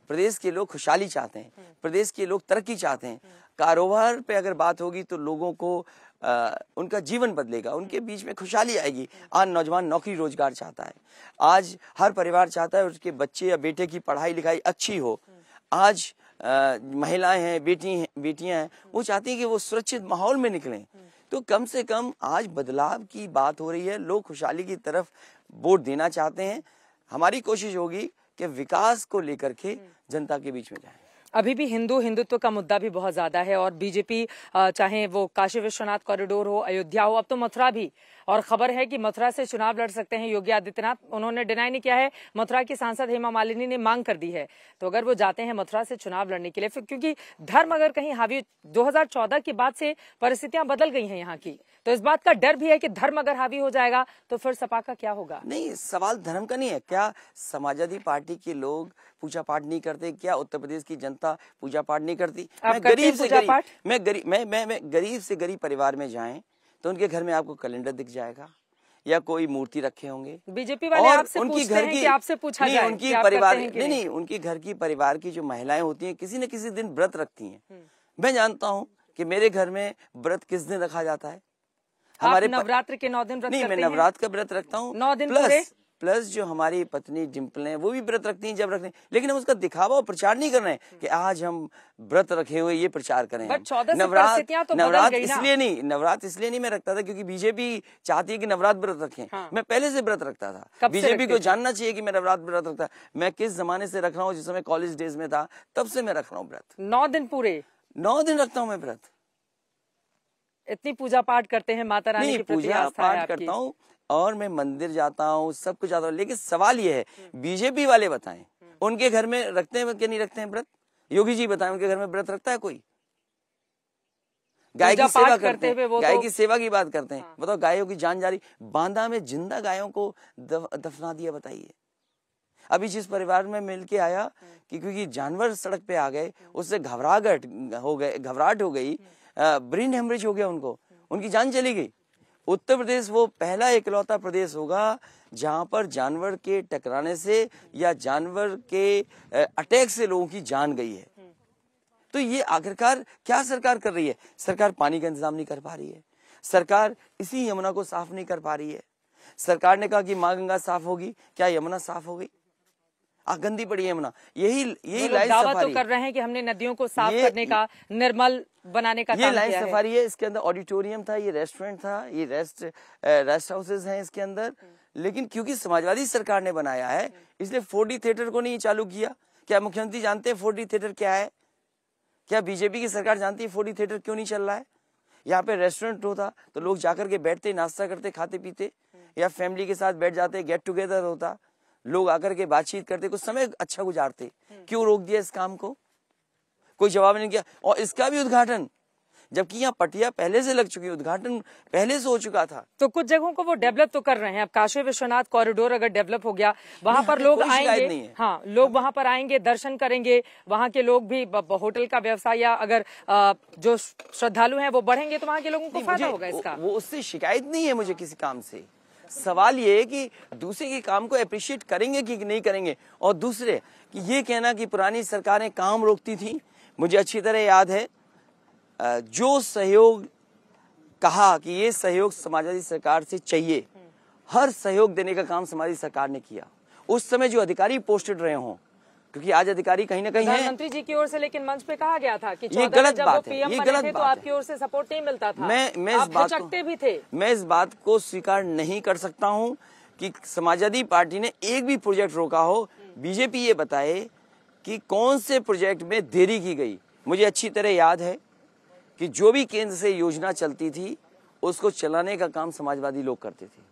S2: प्रदेश के लोग खुशहाली चाहते हैं, प्रदेश के लोग तरक्की चाहते हैं। कारोबार पे अगर बात होगी तो लोगों को उनका जीवन बदलेगा, उनके बीच में खुशहाली आएगी। आज नौजवान नौकरी रोजगार चाहता है, आज हर परिवार चाहता है उसके बच्चे या बेटे की पढ़ाई लिखाई अच्छी हो। आज महिलाएं हैं, बेटियां हैं, वो चाहती हैं कि वो सुरक्षित माहौल में निकलें। तो कम से कम आज बदलाव की बात हो रही है, लोग खुशहाली की तरफ वोट देना चाहते हैं। हमारी कोशिश होगी कि विकास को लेकर के जनता के बीच में जाए।
S1: अभी भी हिंदुत्व का मुद्दा भी बहुत ज्यादा है और बीजेपी चाहे वो काशी विश्वनाथ कॉरिडोर हो, अयोध्या हो, अब तो मथुरा भी, और खबर है कि मथुरा से चुनाव लड़ सकते हैं योगी आदित्यनाथ। उन्होंने डिनाई नहीं किया है, मथुरा की सांसद हेमा मालिनी ने मांग कर दी है। तो अगर वो जाते हैं मथुरा से चुनाव लड़ने के लिए, फिर क्योंकि धर्म अगर कहीं हावी, 2014 के बाद से परिस्थितियां बदल गई हैं यहाँ की, तो इस बात का डर भी है कि धर्म अगर हावी हो जाएगा तो फिर सपा का क्या होगा?
S2: नहीं, सवाल धर्म का नहीं है। क्या समाजवादी पार्टी के लोग पूजा पाठ नहीं करते? क्या उत्तर प्रदेश की जनता पूजा पाठ नहीं करती? मैं गरीब से गरीब परिवार में जाएं तो उनके घर में आपको कैलेंडर दिख जाएगा या कोई मूर्ति रखे होंगे।
S1: बीजेपी वाले आपसे पूछते हैं कि आपसे पूछा जाए
S2: उनकी परिवार नहीं, उनकी घर की परिवार की जो महिलाएं होती हैं किसी न किसी दिन व्रत रखती हैं। मैं जानता हूँ कि मेरे घर में व्रत किस दिन रखा जाता है।
S1: हमारे नवरात्र के 9 दिन व्रत?
S2: नहीं, मैं नवरात्र का व्रत रखता हूँ
S1: 9 दिन
S2: प्लस जो हमारी पत्नी डिम्पल है वो भी व्रत रखती हैं जब रखते हैं, लेकिन हम उसका दिखावा और प्रचार नहीं कर रहे हैं कि आज हम व्रत रखे हुए ये प्रचार करें।
S1: नवरात्र
S2: इसलिए नहीं मैं रखता था क्योंकि बीजेपी चाहती है कि नवरात्र व्रत रखें। हाँ। मैं पहले से व्रत रखता था, बीजेपी को जानना चाहिए कि मैं नवरात्र व्रत रखता। मैं किस जमाने से रख रहा हूँ, जिस समय कॉलेज डेज में था तब से मैं रख रहा हूँ व्रत।
S1: 9 दिन पूरे?
S2: 9 दिन रखता हूँ मैं व्रत।
S1: इतनी पूजा पाठ करते हैं माता रानी की प्रति आस्था है आपकी?
S2: करता हूँ और मैं मंदिर जाता हूँ, सब कुछ जाता हूँ, लेकिन सवाल ये है बीजेपी वाले बताएं उनके घर में रखते हैं कि नहीं रखते हैं व्रत? योगी जी बताएं उनके घर में व्रत रखता है कोई? गाय की सेवा करते हैं, गाय की सेवा की बात करते हैं। बताओ, गायों की जान जा रही, बांदा में जिंदा गायों को दफना दिया। बताइए, अभी जिस परिवार में मिलके आया कि क्योंकि जानवर सड़क पे आ गए उससे घबराहट हो गई, ब्रेन हेमरेज हो गया, उनकी जान चली गई। उत्तर प्रदेश वो पहला इकलौता प्रदेश होगा जहां पर जानवर के टकराने से या जानवर के अटैक से लोगों की जान गई है। तो ये आखिरकार क्या सरकार कर रही है? सरकार पानी का इंतजाम नहीं कर पा रही है, सरकार इसी यमुना को साफ नहीं कर पा रही है। सरकार ने कहा कि माँ गंगा साफ होगी, क्या यमुना साफ हो गई? गंदी पड़ी यमुना। यही लाइन
S1: सफारी तो कर रहे हैं कि हमने नदियों को साफ करने का, निर्मल बनाने का
S2: ये लाइन सफारी है। इसके अंदर ऑडिटोरियम था, ये रेस्टोरेंट था, ये रेस्ट हाउसेज हैं इसके अंदर, लेकिन क्योंकि समाजवादी सरकार ने बनाया है इसलिए 4D थिएटर को नहीं चालू किया। क्या मुख्यमंत्री जानते हैं 4D थिएटर क्या है? क्या बीजेपी की सरकार जानती है 4D थिएटर क्यों नहीं चल रहा है? यहाँ पे रेस्टोरेंट होता तो लोग जाकर के बैठते, नाश्ता करते, खाते पीते, या फैमिली के साथ बैठ जाते, गेट टुगेदर होता, लोग आकर के बातचीत करते, कुछ समय अच्छा गुजारते। क्यों रोक दिया इस काम को? कोई जवाब नहीं किया। और इसका भी उद्घाटन, जबकि यहाँ पटिया पहले से लग चुकी, उद्घाटन पहले से हो चुका था।
S1: तो कुछ जगहों को वो डेवलप तो कर रहे हैं। अब काशी विश्वनाथ कॉरिडोर अगर डेवलप हो गया, वहाँ पर लोग आएंगे, हाँ, लोग वहाँ पर आएंगे, दर्शन करेंगे, वहाँ के लोग भी होटल का व्यवसाय या अगर जो श्रद्धालु हैं वो बढ़ेंगे तो वहाँ के लोगों को फायदा होगा इसका।
S2: वो उससे शिकायत नहीं है मुझे किसी काम से, सवाल ये है कि दूसरे के काम को अप्रिशिएट करेंगे कि नहीं करेंगे। और दूसरे कि ये कहना कि पुरानी सरकारें काम रोकती थी, मुझे अच्छी तरह याद है जो सहयोग कहा कि ये सहयोग समाजवादी सरकार से चाहिए, हर सहयोग देने का काम समाजवादी सरकार ने किया। उस समय जो अधिकारी पोस्टेड रहे हों, क्योंकि आज अधिकारी कहीं ना कहीं है
S1: प्रधानमंत्री जी की ओर से, लेकिन मंच पे कहा गया था कि
S2: ये गलत बात है,
S1: ये गलत तो आपकी ओर से सपोर्ट नहीं मिलता था,
S2: मैं इस बात को स्वीकार नहीं कर सकता हूं कि समाजवादी पार्टी ने एक भी प्रोजेक्ट रोका हो। बीजेपी ये बताए कि कौन से प्रोजेक्ट में देरी की गई। मुझे अच्छी तरह याद है कि जो भी केंद्र से योजना चलती थी उसको चलाने का काम समाजवादी लोग करते थे,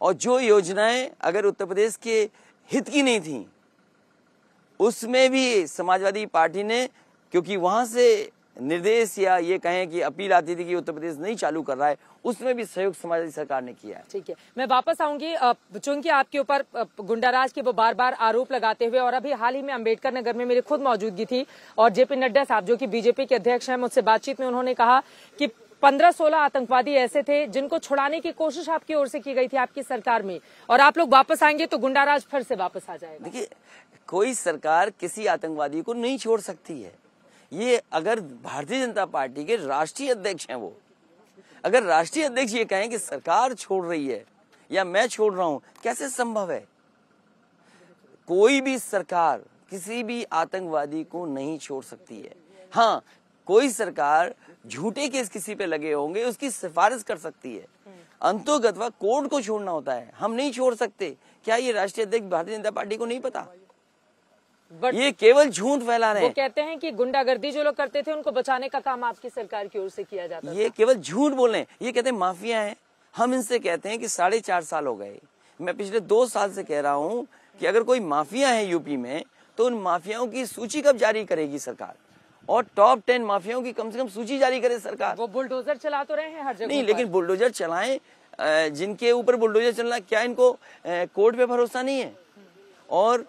S2: और जो योजनाएं अगर उत्तर प्रदेश के हित की नहीं थी उसमें भी समाजवादी पार्टी ने, क्योंकि वहां से निर्देश या ये कहें कि अपील आती थी कि उत्तर प्रदेश नहीं चालू कर रहा है, उसमें भी सहयोग समाजवादी सरकार ने किया है।
S1: ठीक है, मैं वापस आऊंगी। चूंकि आपके ऊपर गुंडाराज के वो बार बार आरोप लगाते हुए, और अभी हाल ही में अंबेडकर नगर में मेरी खुद मौजूदगी थी और जेपी नड्डा साहब जो कि बीजेपी के अध्यक्ष हैं, मुझसे बातचीत में उन्होंने कहा कि 15-16 आतंकवादी ऐसे थे जिनको छुड़ाने की कोशिश आपकी ओर से की गई थी आपकी सरकार में, और आप लोग वापस आएंगे तो गुंडाराज फिर से वापस आ जाएगा।
S2: देखिए, कोई सरकार किसी आतंकवादी को नहीं छोड़ सकती है। ये अगर भारतीय जनता पार्टी के राष्ट्रीय अध्यक्ष हैं, वो अगर राष्ट्रीय अध्यक्ष ये कहें कि सरकार छोड़ रही है या मैं छोड़ रहा हूं, कैसे संभव है? कोई भी सरकार किसी भी आतंकवादी को नहीं छोड़ सकती है। हाँ, कोई सरकार झूठे केस किसी पे लगे होंगे उसकी सिफारिश कर सकती है, अंतोगत्वा कोर्ट को छोड़ना होता है, हम नहीं छोड़ सकते। क्या ये राष्ट्रीय अध्यक्ष भारतीय जनता पार्टी को नहीं पता? ये केवल झूठ फैला रहे हैं।
S1: वो कहते हैं कि गुंडागर्दी जो लोग करते थे उनको बचाने का काम आपकी सरकार की ओर से किया जाता
S2: ये केवल झूठ बोल रहे हैं। ये कहते हैं माफिया है। हम इनसे कहते हैं कि 4.5 साल हो गए, मैं पिछले 2 साल से कह रहा हूं कि अगर कोई माफिया है यूपी में तो उन माफियाओं की सूची कब जारी करेगी सरकार, और टॉप 10 माफियाओं की कम से कम सूची जारी करे सरकार।
S1: वो बुलडोजर चला तो रहे हैं हर जगह
S2: नहीं, लेकिन बुलडोजर चलाएं, जिनके ऊपर बुलडोजर चलना, क्या इनको कोर्ट पे भरोसा नहीं है? और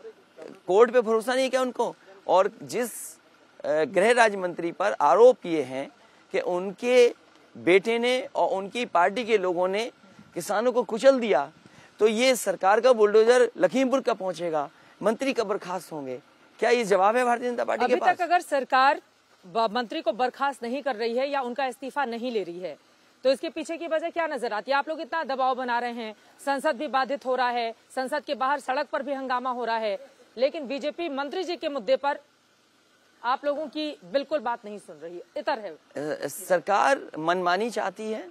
S2: कोर्ट पे भरोसा नहीं है क्या उनको? और जिस गृह राज्य मंत्री पर आरोप ये हैं कि उनके बेटे ने और उनकी पार्टी के लोगों ने किसानों को कुचल दिया, तो ये सरकार का बुलडोजर लखीमपुर कब पहुंचेगा? मंत्री कब बर्खास्त होंगे? क्या ये जवाब है भारतीय जनता पार्टी के पास?
S1: अभी तक अगर सरकार मंत्री को बर्खास्त नहीं कर रही है या उनका इस्तीफा नहीं ले रही है, तो इसके पीछे की वजह क्या नजर आती है? आप लोग इतना दबाव बना रहे हैं, संसद भी बाधित हो रहा है, संसद के बाहर सड़क पर भी हंगामा हो रहा है, लेकिन बीजेपी मंत्री जी के मुद्दे पर आप लोगों की बिल्कुल बात नहीं सुन रही है, इतर है।
S2: सरकार मनमानी चाहती है,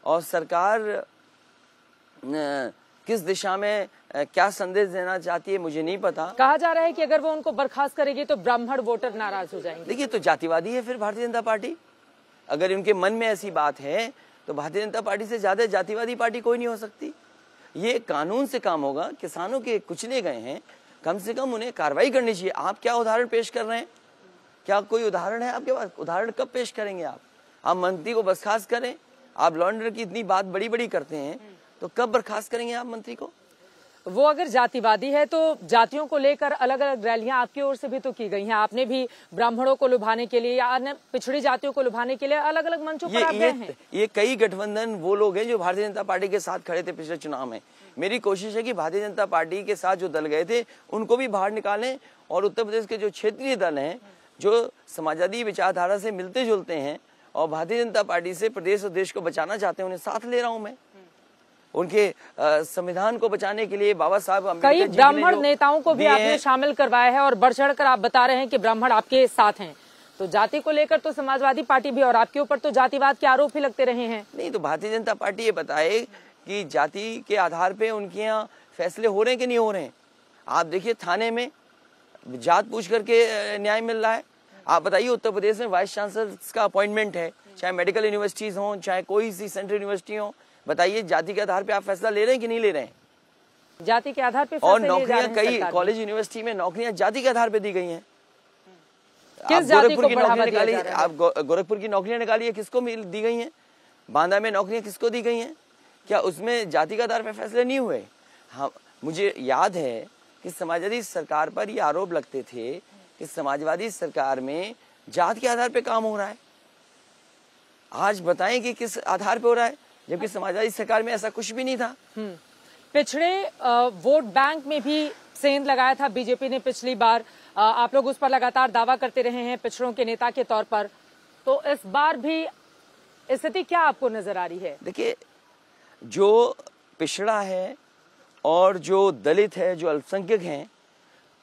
S2: और सरकार किस दिशा में क्या संदेश देना चाहती है मुझे नहीं पता।
S1: कहा जा रहा है कि अगर वो उनको बर्खास्त करेगी तो ब्राह्मण वोटर नाराज हो जाएंगे।
S2: देखिए, तो जातिवादी है फिर भारतीय जनता पार्टी। अगर उनके मन में ऐसी बात है तो भारतीय जनता पार्टी से ज्यादा जातिवादी पार्टी कोई नहीं हो सकती। ये कानून से काम होगा। किसानों के कुचले गए हैं, कम से कम उन्हें कार्रवाई करनी चाहिए। आप क्या उदाहरण पेश कर रहे हैं? क्या कोई उदाहरण है आपके पास? उदाहरण कब पेश करेंगे आप मंत्री को बर्खास्त करें? आप लॉ एंड ऑर्डर की इतनी बात बड़ी बड़ी करते हैं, तो कब बर्खास्त करेंगे आप मंत्री को?
S1: वो अगर जातिवादी है तो जातियों को लेकर अलग अलग रैलियां आपकी ओर से भी तो की गई हैं। आपने भी ब्राह्मणों को लुभाने के लिए या अन्य पिछड़ी जातियों को लुभाने के लिए अलग अलग मंचों पर आप गए हैं।
S2: ये कई गठबंधन वो लोग हैं जो भारतीय जनता पार्टी के साथ खड़े थे पिछले चुनाव में। मेरी कोशिश है कि भारतीय जनता पार्टी के साथ जो दल गए थे उनको भी बाहर निकालें, और उत्तर प्रदेश के जो क्षेत्रीय दल हैं जो समाजवादी विचारधारा से मिलते जुलते हैं और भारतीय जनता पार्टी से प्रदेश और देश को बचाना चाहते हैं, उन्हें साथ ले रहा हूं मैं। उनके संविधान को बचाने के लिए बाबा साहब अम्बेडकर
S1: कई ब्राह्मण नेताओं को भी आपने शामिल करवाया है और बढ़ चढ़कर आप बता रहे हैं कि ब्राह्मण आपके साथ हैं। तो जाति को लेकर तो समाजवादी पार्टी भी, और आपके ऊपर तो जातिवाद के आरोप ही लगते रहे हैं।
S2: नहीं, तो भारतीय जनता पार्टी ये बताए कि जाति के आधार पे उनके यहाँ फैसले हो रहे हैं कि नहीं हो रहे हैं। आप देखिए, थाने में जात पूछ करके न्याय मिल रहा है। आप बताइए, उत्तर प्रदेश में वाइस चांसलर का अपॉइंटमेंट है, चाहे मेडिकल यूनिवर्सिटीज हों, चाहे कोई सी सेंट्रल यूनिवर्सिटी हो, बताइए जाति के आधार पे आप फैसला ले रहे हैं कि नहीं ले रहे हैं?
S1: जाति के आधार पे
S2: और नौकरियां, कई कॉलेज यूनिवर्सिटी में नौकरियां जाति के आधार पे दी गई हैं।
S1: किस जाति को बढ़ावा दिया जा रहा है?
S2: आप गोरखपुर की नौकरियां निकालिए, किसको दी गई हैं? बांदा में नौकरियां किसको दी गई हैं? क्या उसमें जाति के आधार पर फैसले नहीं हुए? हाँ, मुझे याद है कि समाजवादी सरकार पर ये आरोप लगते थे कि समाजवादी सरकार में जात के आधार पे काम हो रहा है। आज बताएं कि किस आधार पे हो रहा है, जबकि समाजवादी सरकार में ऐसा कुछ भी नहीं था।
S1: पिछड़े वोट बैंक में भी सेंध लगाया था बीजेपी ने पिछली बार। आप लोग उस पर लगातार दावा करते रहे हैं पिछड़ों के नेता के तौर पर, तो इस बार भी स्थिति क्या आपको नजर आ रही है?
S2: देखिए, जो पिछड़ा है और जो दलित है, जो अल्पसंख्यक हैं,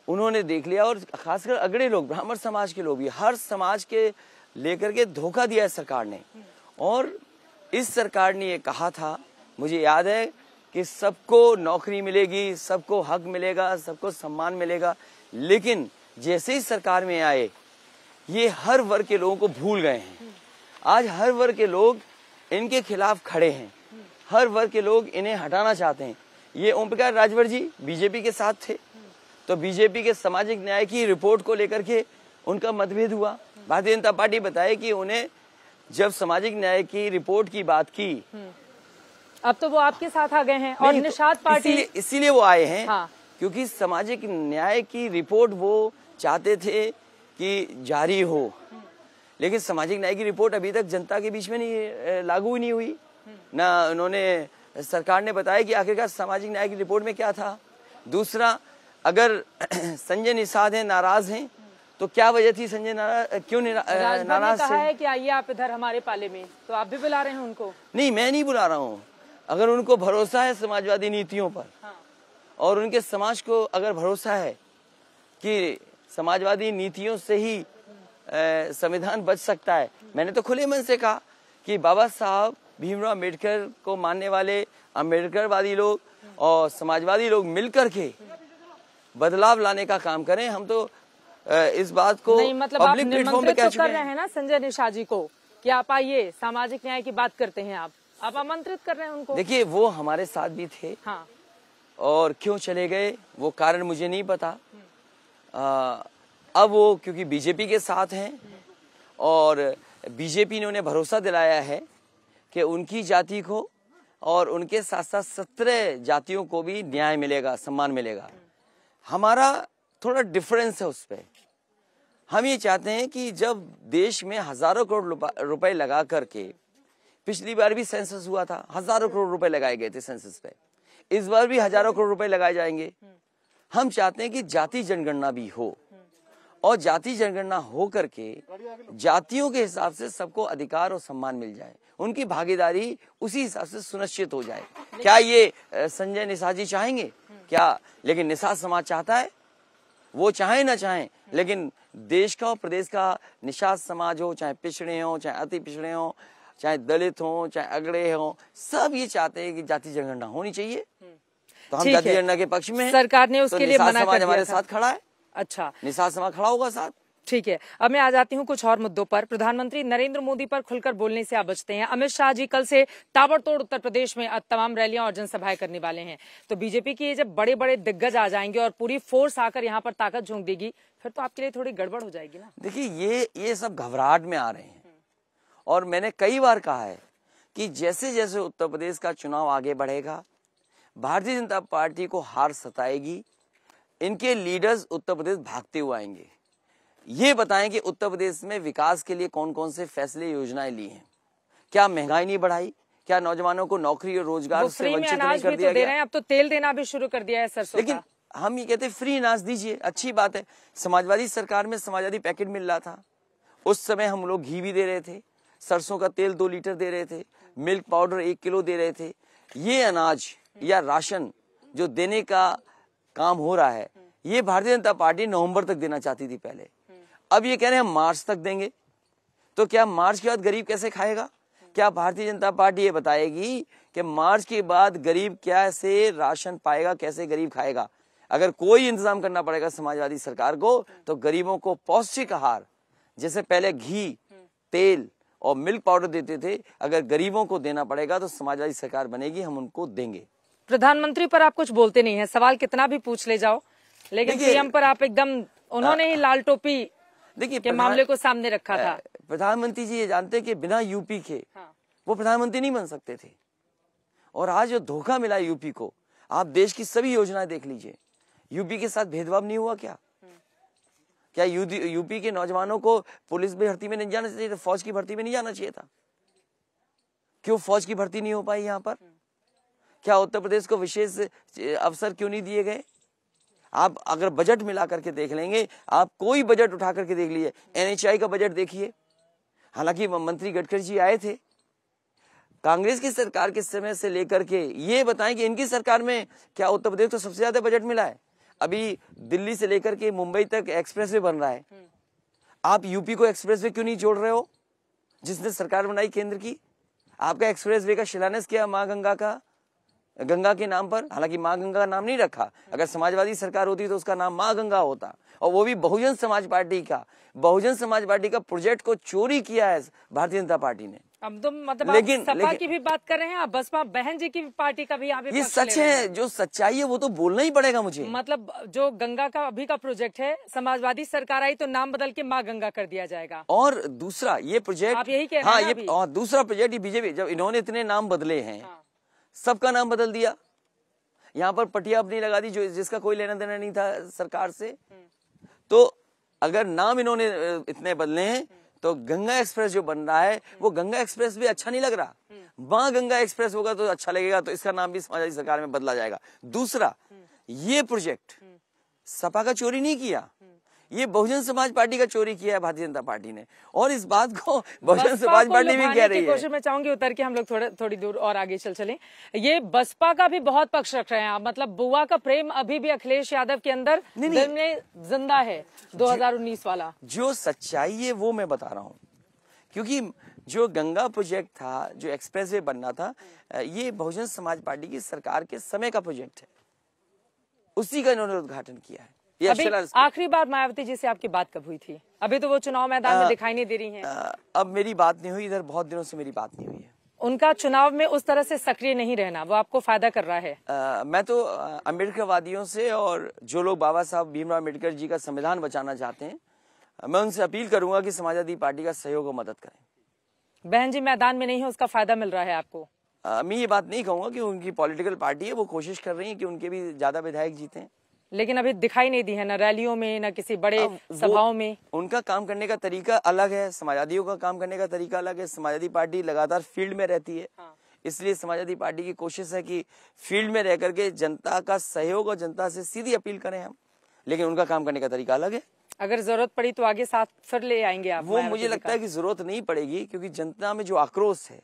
S2: उन्होंने देख लिया, और खासकर अगड़े लोग, ब्राह्मण समाज के लोग भी, हर समाज के लेकर के धोखा दिया है सरकार ने। और इस सरकार ने ये कहा था, मुझे याद है, कि सबको नौकरी मिलेगी, सबको हक मिलेगा, सबको सम्मान मिलेगा, लेकिन जैसे ही सरकार में आए ये हर वर्ग के लोगों को भूल गए हैं। आज हर वर्ग के लोग इनके खिलाफ खड़े हैं, हर वर्ग के लोग इन्हें हटाना चाहते हैं। ये ओम प्रकाश राजभर जी बीजेपी के साथ थे, तो बीजेपी के सामाजिक न्याय की रिपोर्ट को लेकर के उनका मतभेद हुआ। भारतीय जनता पार्टी बताए कि उन्हें जब सामाजिक न्याय की रिपोर्ट की बात की,
S1: अब तो वो आपके साथ आ गए हैं और निषाद पार्टी
S2: इसीलिए वो आए हैं।
S1: हाँ।
S2: क्योंकि सामाजिक न्याय की रिपोर्ट वो चाहते थे कि जारी हो, लेकिन सामाजिक न्याय की रिपोर्ट अभी तक जनता के बीच में नहीं लागू ही नहीं हुई। ना उन्होंने, सरकार ने बताया कि आखिरकार सामाजिक न्याय की रिपोर्ट में क्या था। दूसरा, अगर संजय निषाद हैं, नाराज हैं, तो क्या वजह थी संजय क्यों नाराज
S1: कहा है कि आइए आप इधर हमारे पाले में, तो आप भी बुला रहे हैं उनको?
S2: नहीं, मैं नहीं बुला रहा हूँ। अगर उनको भरोसा है समाजवादी नीतियों पर, हाँ, और उनके समाज को अगर भरोसा है कि समाजवादी नीतियों से ही संविधान बच सकता है, मैंने तो खुले मन से कहा कि बाबा साहब भीमराव अम्बेडकर को मानने वाले अम्बेडकरवादी लोग और समाजवादी लोग मिलकर के बदलाव लाने का काम करें। हम तो इस बात को
S1: नहीं, मतलब आप निमंत्रित तो कर रहे हैं ना संजय निषाद जी को कि आप आइए, सामाजिक न्याय की बात करते हैं, आप आमंत्रित कर रहे हैं उनको।
S2: देखिए, वो हमारे साथ भी थे। हाँ। और क्यों चले गए वो कारण मुझे नहीं पता। अब वो क्योंकि बीजेपी के साथ हैं और बीजेपी ने उन्हें भरोसा दिलाया है कि उनकी जाति को और उनके साथ साथ 17 जातियों को भी न्याय मिलेगा, सम्मान मिलेगा। हमारा थोड़ा डिफरेंस है उस पर। हम ये चाहते हैं कि जब देश में हजारों करोड़ रुपए लगा करके, पिछली बार भी सेंसस हुआ था, हजारों करोड़ रुपए लगाए गए थे सेंसस पे, इस बार भी हजारों करोड़ रुपए लगाए जाएंगे। हम चाहते हैं कि जाति जनगणना भी हो, और जाति जनगणना हो करके जातियों के हिसाब से सबको अधिकार और सम्मान मिल जाए, उनकी भागीदारी उसी हिसाब से सुनिश्चित हो जाए। क्या ये संजय निषाद जी चाहेंगे क्या? लेकिन निषाद समाज चाहता है, वो चाहे ना चाहे, लेकिन देश का और प्रदेश का निषाद समाज हो, चाहे पिछड़े हो, चाहे अति पिछड़े हो, चाहे दलित हो, चाहे अगड़े हो, सब ये चाहते हैं कि जाति जनगणना होनी चाहिए। तो हम जाति जनगणना के पक्ष में हैं।
S1: सरकार ने उसके लिए मना कर दिया था।
S2: हमारे साथ खड़ा है।
S1: अच्छा,
S2: निषाद समाज खड़ा होगा साथ।
S1: ठीक है, अब मैं आ जाती हूँ कुछ और मुद्दों पर। प्रधानमंत्री नरेंद्र मोदी पर खुलकर बोलने से आप बचते हैं। अमित शाह जी कल से ताबड़तोड़ उत्तर प्रदेश में तमाम रैलियां और जनसभाएं करने वाले हैं, तो बीजेपी के जब बड़े बड़े दिग्गज आ जाएंगे और पूरी फोर्स आकर यहाँ पर ताकत झोंक देगी, फिर तो आपके लिए थोड़ी गड़बड़ हो जाएगी ना।
S2: देखिए, ये सब घबराहट में आ रहे हैं, और मैंने कई बार कहा है कि जैसे जैसे उत्तर प्रदेश का चुनाव आगे बढ़ेगा, भारतीय जनता पार्टी को हार सताएगी। इनके लीडर्स उत्तर प्रदेश भागते हुए आएंगे। ये बताएं कि उत्तर प्रदेश में विकास के लिए कौन कौन से फैसले, योजनाएं ली हैं। क्या महंगाई नहीं बढ़ाई? क्या नौजवानों को नौकरी और रोजगार से वंचित नहीं कर दिया गया?
S1: अब तो तेल देना भी शुरू कर दिया है सरसों का।
S2: लेकिन हम ये कहते हैं फ्री अनाज दीजिए, अच्छी बात है। समाजवादी सरकार में समाजवादी पैकेट मिल रहा था, उस समय हम लोग घी भी दे रहे थे, सरसों का तेल 2 लीटर दे रहे थे, मिल्क पाउडर 1 किलो दे रहे थे। ये अनाज या राशन जो देने का काम हो रहा है, ये भारतीय जनता पार्टी नवंबर तक देना चाहती थी पहले। अब ये कह रहे हैं हम मार्च तक देंगे। तो क्या मार्च के बाद गरीब कैसे खाएगा? क्या भारतीय जनता पार्टी ये बताएगी कि मार्च के बाद गरीब कैसे राशन पाएगा, कैसे गरीब खाएगा? अगर कोई इंतजाम करना पड़ेगा समाजवादी सरकार को, तो गरीबों को पौष्टिक आहार, जैसे पहले घी, तेल और मिल्क पाउडर देते थे, अगर गरीबों को देना पड़ेगा तो समाजवादी सरकार बनेगी, हम उनको देंगे।
S1: प्रधानमंत्री पर आप कुछ बोलते नहीं है, सवाल कितना भी पूछ ले जाओ, लेकिन पीएम पर आप एकदम, उन्होंने ही लाल टोपी के मामले को सामने रखा था।
S2: प्रधानमंत्री जी ये जानते कि बिना यूपी के वो प्रधानमंत्री नहीं बन सकते थे, और आज जो धोखा मिला यूपी को, आप देश की सभी योजनाएं देख लीजिए, यूपी के साथ भेदभाव नहीं हुआ क्या? क्या यूपी के नौजवानों को पुलिस भर्ती में नहीं जाना चाहिए था, फौज की भर्ती में नहीं जाना चाहिए था? क्यों फौज की भर्ती नहीं हो पाई यहाँ पर? क्या उत्तर प्रदेश को विशेष अवसर क्यों नहीं दिए गए? आप अगर बजट मिला करके देख लेंगे, आप कोई बजट उठा करके देख लीजिए, NHAI का बजट देखिए, हालांकि मंत्री गडकरी जी आए थे, कांग्रेस की सरकार के समय से लेकर के ये बताएं कि इनकी सरकार में क्या उत्तर प्रदेश को सबसे ज्यादा बजट मिला है? अभी दिल्ली से लेकर के मुंबई तक एक्सप्रेसवे बन रहा है, आप यूपी को एक्सप्रेसवे क्यों नहीं जोड़ रहे हो, जिसने सरकार बनाई केंद्र की? आपका एक्सप्रेसवे का शिलान्यास किया माँ गंगा के नाम पर, हालांकि माँ गंगा का नाम नहीं रखा। अगर समाजवादी सरकार होती तो उसका नाम माँ गंगा होता, और वो भी बहुजन समाज पार्टी का प्रोजेक्ट को चोरी किया है भारतीय जनता पार्टी ने।
S1: अब तो मतलब लेकिन सपा की भी बात कर रहे हैं, आप बसपा बहन जी की पार्टी का भी यहाँ पे
S2: ये सच है, जो सच्चाई है वो तो बोलना ही पड़ेगा मुझे।
S1: मतलब जो गंगा का अभी का प्रोजेक्ट है, समाजवादी सरकार आई तो नाम बदल के माँ गंगा कर दिया जाएगा।
S2: और दूसरा ये प्रोजेक्ट,
S1: आप यही कह रहे हैं?
S2: ये और दूसरा प्रोजेक्ट ये बीजेपी, जब इन्होंने इतने नाम बदले हैं, सबका नाम बदल दिया, यहाँ पर पटिया अपनी लगा दी जो जिसका कोई लेना देना नहीं था सरकार से। तो अगर नाम इन्होंने इतने बदले हैं तो गंगा एक्सप्रेस जो बन रहा है वो गंगा एक्सप्रेस भी अच्छा नहीं लग रहा, मां गंगा एक्सप्रेस होगा तो अच्छा लगेगा, तो इसका नाम भी समाजवादी सरकार में बदला जाएगा। दूसरा, ये प्रोजेक्ट सपा का चोरी नहीं किया, ये बहुजन समाज पार्टी का चोरी किया है भारतीय जनता पार्टी ने, और इस बात को बहुजन समाज पार्टी भी कह रही है।
S1: मैं चाहूंगी उतर के हम लोग थोड़ी दूर और आगे चलें। ये बसपा का भी बहुत पक्ष रख रहे हैं आप, मतलब बुआ का प्रेम अभी भी अखिलेश यादव के अंदर दिल में जिंदा है, 2019 वाला।
S2: जो सच्चाई है वो मैं बता रहा हूँ, क्योंकि जो गंगा प्रोजेक्ट था, जो एक्सप्रेसवे बनना था, ये बहुजन समाज पार्टी की सरकार के समय का प्रोजेक्ट है, उसी का इन्होंने उद्घाटन किया है।
S1: आखिरी बार मायावती जी से आपकी बात कब हुई थी? अभी तो वो चुनाव मैदान में दिखाई नहीं दे रही हैं।
S2: अब मेरी बात नहीं हुई, इधर बहुत दिनों से मेरी बात नहीं हुई है।
S1: उनका चुनाव में उस तरह से सक्रिय नहीं रहना वो आपको फायदा कर रहा है?
S2: मैं तो अम्बेडकरवादियों से, और जो लोग बाबा साहब भीमराव अम्बेडकर जी का संविधान बचाना चाहते हैं, मैं उनसे अपील करूंगा कि समाजवादी पार्टी का सहयोग और मदद करें।
S1: बहन जी मैदान में नहीं है, उसका फायदा मिल रहा है आपको?
S2: मैं ये बात नहीं कहूंगा कि उनकी पॉलिटिकल पार्टी है, वो कोशिश कर रही है कि उनके भी ज्यादा विधायक जीते,
S1: लेकिन अभी दिखाई नहीं दी है, न रैलियों में न किसी बड़े सभाओं में।
S2: उनका काम करने का तरीका अलग है, समाजवादियों का काम करने का तरीका अलग है। समाजवादी पार्टी लगातार फील्ड में रहती है, इसलिए समाजवादी पार्टी की कोशिश है कि फील्ड में रह करके जनता का सहयोग और जनता से सीधी अपील करें हम, लेकिन उनका काम करने का तरीका अलग है।
S1: अगर जरूरत पड़ी तो आगे साथ फिर ले आएंगे आप?
S2: वो मुझे लगता है कि जरूरत नहीं पड़ेगी, क्योंकि जनता में जो आक्रोश है,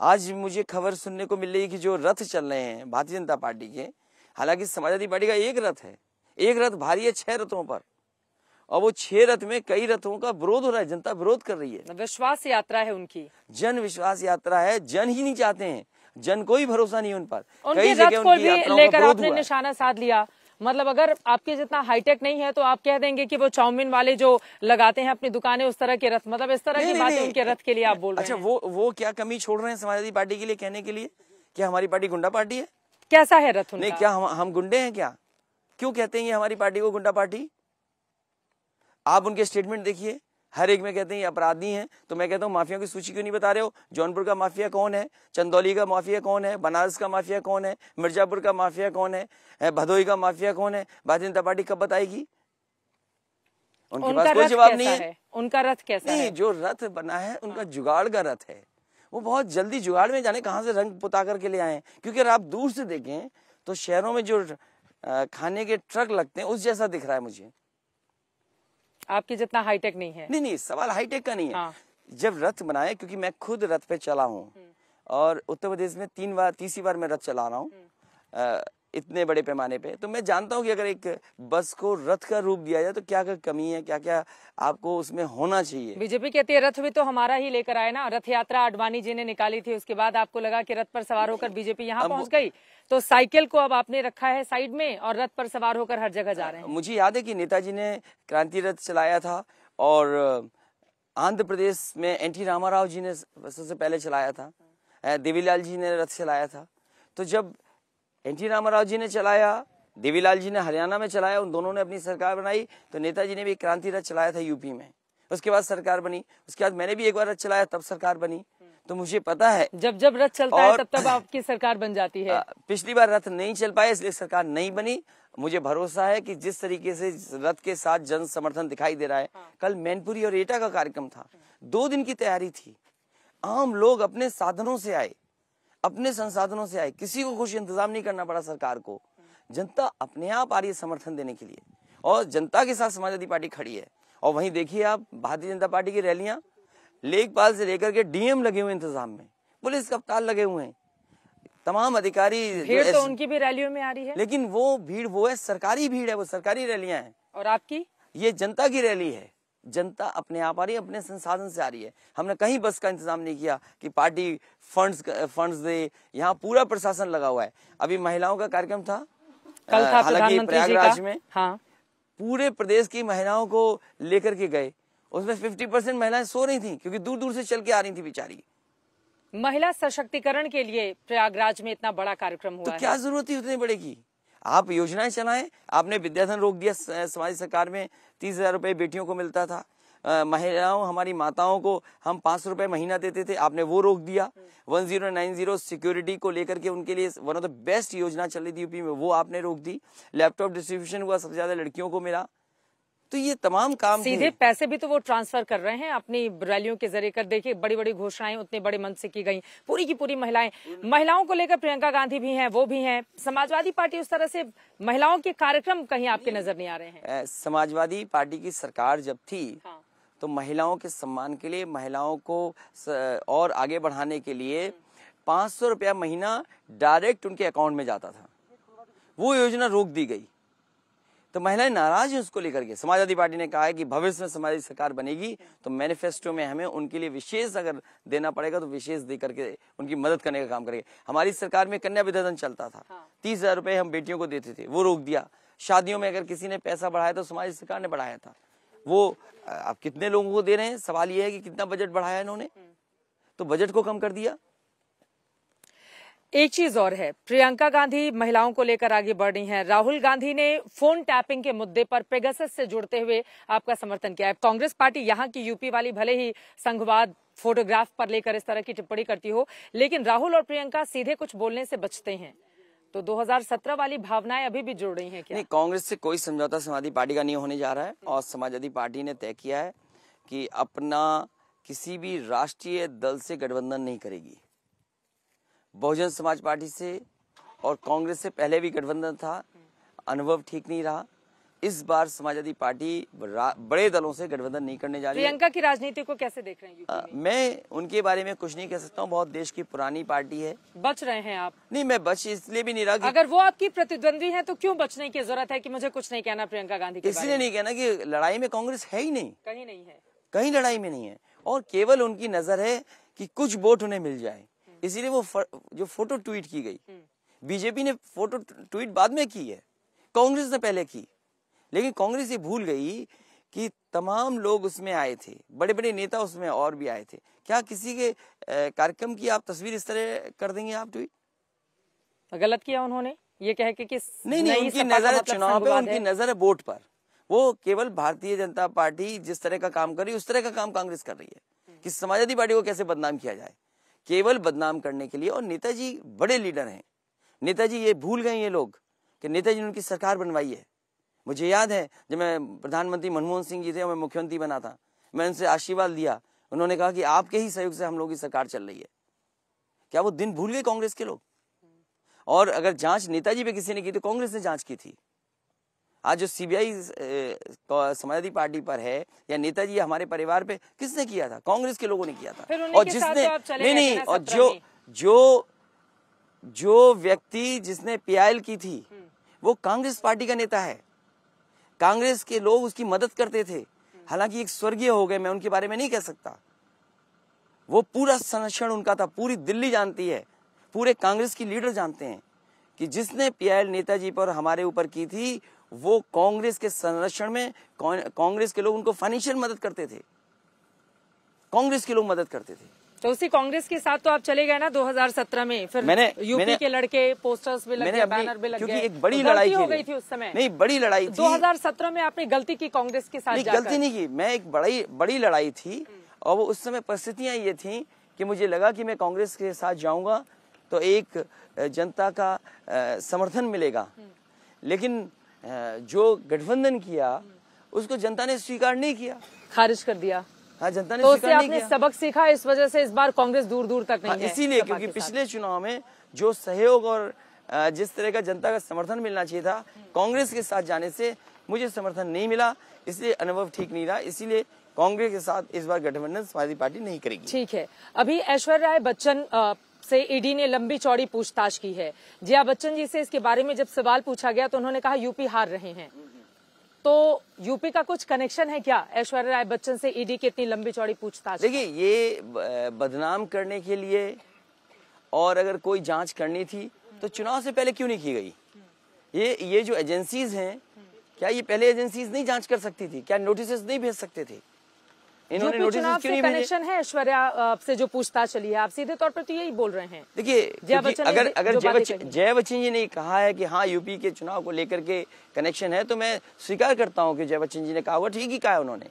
S2: आज मुझे खबर सुनने को मिल रही है कि जो रथ चल रहे हैं भारतीय जनता पार्टी के, हालांकि समाजवादी पार्टी का एक रथ है, एक रथ भारी है 6 रथों पर, और वो 6 रथ में कई रथों का विरोध हो रहा है, जनता विरोध कर रही है।
S1: विश्वास यात्रा है उनकी,
S2: जन विश्वास यात्रा है, जन ही नहीं चाहते हैं, जन कोई भरोसा नहीं उन पर।
S1: कई जगह उनकी यात्राओं लेकर आपने निशाना साध लिया, मतलब अगर आपके जितना हाईटेक नहीं है तो आप कह देंगे कि वो चाउमीन वाले जो लगाते हैं अपनी दुकानें उस तरह के रथ, मतलब इस तरह की बातें उनके रथ के लिए आप बोल रहे हैं।
S2: अच्छा, वो क्या कमी छोड़ रहे हैं समाजवादी पार्टी के लिए कहने के लिए? क्या हमारी पार्टी गुंडा पार्टी है?
S1: कैसा है रथ उनका?
S2: नहीं, क्या हम गुंडे हैं क्या? क्यों कहते हैं हमारी पार्टी को गुंडा पार्टी? आप उनके स्टेटमेंट देखिए, हर एक में कहते हैं ये अपराधी हैं, तो मैं कहता हूँ माफिया की सूची क्यों नहीं बता रहे हो? जौनपुर का माफिया कौन है, चंदौली का माफिया कौन है, बनारस का माफिया कौन है, मिर्जापुर का माफिया कौन है, भदोही का माफिया कौन है? भारतीय जनता पार्टी कब बताएगी? उनके पास कोई जवाब नहीं है।
S1: उनका रथ कैसा है?
S2: जो रथ बना है उनका जुगाड़ का रथ है, वो बहुत जल्दी जुगाड़ में जाने कहां से रंग पुता करके ले आए। क्योंकि अगर आप दूर से देखें तो शहरों में जो खाने के ट्रक लगते हैं उस जैसा दिख रहा है मुझे।
S1: आपकी जितना हाईटेक नहीं है?
S2: नहीं, सवाल हाईटेक का नहीं है। जब रथ बनाए, क्योंकि मैं खुद रथ पे चला हूँ और उत्तर प्रदेश में 3 बार मैं रथ चला रहा हूँ इतने बड़े पैमाने पे, तो मैं जानता हूँ कि अगर एक बस को रथ का रूप दिया जाए तो क्या क्या कमी है, क्या क्या आपको उसमें होना चाहिए।
S1: बीजेपी कहती है रथ भी तो हमारा ही लेकर आए ना, रथ यात्रा आडवाणी जी ने निकाली थी, उसके बाद आपको लगा कि रथ पर सवार होकर बीजेपी यहाँ पहुंच गई, तो साइकिल को अब आपने रखा है साइड में और रथ पर सवार होकर हर जगह जा रहे हैं।
S2: मुझे याद है कि नेताजी ने क्रांति रथ चलाया था, और आंध्र प्रदेश में एनटी रामाराव जी ने सबसे पहले चलाया था, देवीलाल जी ने रथ चलाया था। तो जब एनटी रामाराव जी ने चलाया, देवीलाल जी ने हरियाणा में चलाया, उन दोनों ने अपनी सरकार बनाई, तो नेताजी ने भी क्रांति रथ चलाया था यूपी में, उसके बाद सरकार बनी। उसके बाद मैंने भी एक बार रथ चलाया, तब सरकार बनी। तो मुझे पता है
S1: जब जब रथ चलता है तब आपकी सरकार बन जाती है।
S2: पिछली बार रथ नहीं चल पाया इसलिए सरकार नहीं बनी। मुझे भरोसा है कि जिस तरीके से रथ के साथ जन समर्थन दिखाई दे रहा है, कल मैनपुरी और एटा का कार्यक्रम था, 2 दिन की तैयारी थी, आम लोग अपने साधनों से आए, अपने संसाधनों से आए, किसी को कुछ इंतजाम नहीं करना पड़ा सरकार को। जनता अपने आप आ रही है समर्थन देने के लिए और जनता के साथ समाजवादी पार्टी खड़ी है। और वहीं देखिए आप भारतीय जनता पार्टी की रैलियां, लेखपाल से लेकर के डीएम लगे हुए इंतजाम में, पुलिस कप्तान लगे हुए हैं, तमाम अधिकारी।
S1: भीड़ तो उनकी भी रैलियों में आ रही है,
S2: लेकिन वो भीड़ वो है सरकारी भीड़ है, वो सरकारी रैलियां हैं।
S1: और आपकी
S2: ये जनता की रैली है। जनता अपने आप आ रही है, अपने संसाधन से आ रही है। हमने कहीं बस का इंतजाम नहीं किया कि पार्टी फंड्स दे। यहाँ पूरा प्रशासन लगा हुआ है। अभी महिलाओं का कार्यक्रम था,
S1: कल था
S2: हालांकि प्रयागराज में
S1: हाँ,
S2: पूरे प्रदेश की महिलाओं को लेकर के गए। उसमें 50% महिलाएं सो रही थी क्योंकि दूर दूर से चल के आ रही थी बेचारी।
S1: महिला सशक्तिकरण के लिए प्रयागराज में इतना बड़ा कार्यक्रम हुआ
S2: तो क्या जरूरत थी उतने बड़े की? आप योजनाएं चलाएं। आपने विद्याधन रोक दिया, समाज सरकार में 30,000 रुपए बेटियों को मिलता था। महिलाओं, हमारी माताओं को हम 500 रुपए महीना देते थे, आपने वो रोक दिया। 1090 सिक्योरिटी को लेकर के उनके लिए वन ऑफ द बेस्ट योजना चल रही थी यूपी में, वो आपने रोक दी। लैपटॉप डिस्ट्रीब्यूशन हुआ, सबसे ज्यादा लड़कियों को मिला। तो ये तमाम काम
S1: सीधे पैसे भी तो वो ट्रांसफर कर रहे हैं अपनी रैलियों के जरिए। कर देखिए, बड़ी बड़ी घोषणाएं उतने बड़े मंच से की गई, पूरी की पूरी महिलाओं को लेकर प्रियंका गांधी भी हैं, वो भी हैं। समाजवादी पार्टी उस तरह से महिलाओं के कार्यक्रम कहीं आपके नजर नहीं आ रहे हैं?
S2: समाजवादी पार्टी की सरकार जब थी
S1: हाँ।
S2: तो महिलाओं के सम्मान के लिए, महिलाओं को और आगे बढ़ाने के लिए 500 रुपया महीना डायरेक्ट उनके अकाउंट में जाता था। वो योजना रोक दी गई तो महिलाएं नाराज हैं उसको लेकर के। समाजवादी पार्टी ने कहा है कि भविष्य में समाजवादी सरकार बनेगी तो मैनिफेस्टो में हमें उनके लिए विशेष अगर देना पड़ेगा तो विशेष दे करके उनकी मदद करने का काम करेंगे। हमारी सरकार में कन्या विद्याधन चलता था, 30,000 रुपए हम बेटियों को देते थे, वो रोक दिया। शादियों में अगर किसी ने पैसा बढ़ाया तो समाज सरकार ने बढ़ाया था। वो अब कितने लोगों को दे रहे हैं, सवाल ये है कि कितना बजट बढ़ाया इन्होंने, तो बजट को कम कर दिया।
S1: एक चीज और है, प्रियंका गांधी महिलाओं को लेकर आगे बढ़ रही हैं। राहुल गांधी ने फोन टैपिंग के मुद्दे पर पेगासस से जुड़ते हुए आपका समर्थन किया है। कांग्रेस पार्टी यहाँ की यूपी वाली भले ही संघवाद फोटोग्राफ पर लेकर इस तरह की टिप्पणी करती हो, लेकिन राहुल और प्रियंका सीधे कुछ बोलने से बचते हैं। तो 2017 वाली भावनाएं अभी भी जुड़ रही हैं क्या?
S2: नहीं, कांग्रेस से कोई समझौता समाजवादी पार्टी का नहीं होने जा रहा है और समाजवादी पार्टी ने तय किया है कि अपना किसी भी राष्ट्रीय दल से गठबंधन नहीं करेगी। बहुजन समाज पार्टी से और कांग्रेस से पहले भी गठबंधन था, अनुभव ठीक नहीं रहा। इस बार समाजवादी पार्टी बड़े दलों से गठबंधन नहीं करने जा रही है।
S1: प्रियंका की राजनीति को कैसे देख रहे हैं यूपी में?
S2: मैं उनके बारे में कुछ नहीं कह सकता हूँ, बहुत देश की पुरानी पार्टी है।
S1: बच रहे हैं आप?
S2: नहीं, मैं बच इसलिए भी नहीं रहा कि
S1: अगर वो आपकी प्रतिद्वंदी है तो क्यों बचने की जरूरत है कि मुझे कुछ नहीं कहना प्रियंका गांधी के बारे में?
S2: इसलिए नहीं कहना कि लड़ाई में कांग्रेस है ही नहीं,
S1: कहीं नहीं है,
S2: कहीं लड़ाई में नहीं है और केवल उनकी नजर है कि कुछ वोट उन्हें मिल जाए। इसीलिए वो जो फोटो ट्वीट की गई, बीजेपी ने फोटो ट्वीट बाद में की है, कांग्रेस ने पहले की। लेकिन कांग्रेस ये भूल गई कि तमाम लोग उसमें आए थे, बड़े बड़े नेता उसमें और भी आए थे। क्या किसी के कार्यक्रम की आप तस्वीर इस तरह कर देंगे आप ट्वीट?
S1: गलत किया उन्होंने ये कह के कि
S2: नहीं, उनकी नजर चुनाव पे, उनकी नजर है वोट पर। वो केवल भारतीय जनता पार्टी जिस तरह का काम कर रही है उस तरह का काम कांग्रेस कर रही है कि समाजवादी पार्टी को कैसे बदनाम किया जाए, केवल बदनाम करने के लिए। और नेताजी बड़े लीडर हैं, नेताजी ये भूल गए ये लोग कि नेताजी ने उनकी सरकार बनवाई है। मुझे याद है जब मैं प्रधानमंत्री मनमोहन सिंह जी थे और मैं मुख्यमंत्री बना था, मैं उनसे आशीर्वाद लिया, उन्होंने कहा कि आपके ही सहयोग से हम लोगों की सरकार चल रही है। क्या वो दिन भूल गए कांग्रेस के लोग? और अगर जांच नेताजी पे किसी ने की तो कांग्रेस ने जांच की थी। आज जो सीबीआई समाजवादी पार्टी पर है या नेताजी हमारे परिवार पे किसने किया था? कांग्रेस के लोगों ने किया था।
S1: और जिसने
S2: नहीं, और जो व्यक्ति जिसने पीआईएल की थी वो कांग्रेस पार्टी का नेता है। कांग्रेस के लोग उसकी मदद करते थे, हालांकि एक स्वर्गीय हो गए, मैं उनके बारे में नहीं कह सकता। वो पूरा संरक्षण उनका था, पूरी दिल्ली जानती है, पूरे कांग्रेस की लीडर जानते हैं कि जिसने पीआईएल नेताजी पर हमारे ऊपर की थी वो कांग्रेस के संरक्षण में कांग्रेस के लोग उनको फाइनेंशियल मदद करते थे, कांग्रेस के लोग मदद करते थे।
S1: तो उसी कांग्रेस के साथ तो आप चले गए ना 2017 में, फिर यूपी के लड़के पोस्टर्स भी लग गए, बैनर भी लग गए,
S2: क्योंकि एक बड़ी लड़ाई
S1: हो गई थी उस समय।
S2: नहीं, बड़ी लड़ाई थी
S1: 2017 में आपने गलती की कांग्रेस के साथ जाकर।
S2: गलती नहीं की, मैं एक बड़ी लड़ाई थी और वो उस समय परिस्थितियां ये थी कि मुझे लगा कि मैं कांग्रेस के साथ जाऊंगा तो एक जनता का समर्थन मिलेगा, लेकिन जो गठबंधन किया उसको जनता ने स्वीकार नहीं किया,
S1: खारिज कर दिया।
S2: हाँ, जनता ने
S1: तो उससे
S2: स्वीकार नहीं
S1: आपने
S2: किया।
S1: सबक सीखा, इस वजह से इस बार कांग्रेस दूर दूर तक नहीं है।
S2: इसीलिए
S1: सपा
S2: क्योंकि
S1: के साथ।
S2: पिछले चुनाव में जो सहयोग और जिस तरह का जनता का समर्थन मिलना चाहिए था, कांग्रेस के साथ जाने से मुझे समर्थन नहीं मिला, इसलिए अनुभव ठीक नहीं रहा। इसीलिए कांग्रेस के साथ इस बार गठबंधन समाजवादी पार्टी नहीं करेगी।
S1: ठीक है, अभी ऐश्वर्या राय बच्चन से ईडी ने लंबी चौड़ी पूछताछ की है। जया बच्चन जी से इसके बारे में जब सवाल पूछा गया तो उन्होंने कहा यूपी हार रहे हैं। तो यूपी का कुछ कनेक्शन है क्या ऐश्वर्या राय बच्चन से ईडी की इतनी लंबी चौड़ी पूछताछ?
S2: देखिए, ये बदनाम करने के लिए, और अगर कोई जांच करनी थी तो चुनाव से पहले क्यों नहीं की गई? ये जो एजेंसीज हैं, क्या ये पहले एजेंसीज नहीं जांच कर सकती थी? क्या नोटिस नहीं भेज सकते थे? इन्होंने नोटिस क्यों नहीं भेजे?
S1: कनेक्शन है ऐश्वर्या से जो पूछताछ चली है, आप सीधे तौर पर तो यही बोल रहे हैं।
S2: देखिए, अगर जया बच्चन जी ने कहा है कि हाँ यूपी के चुनाव को लेकर के कनेक्शन है, तो मैं स्वीकार करता हूँ कि जया बच्चन जी ने कहा हुआ ठीक ही कहा है उन्होंने।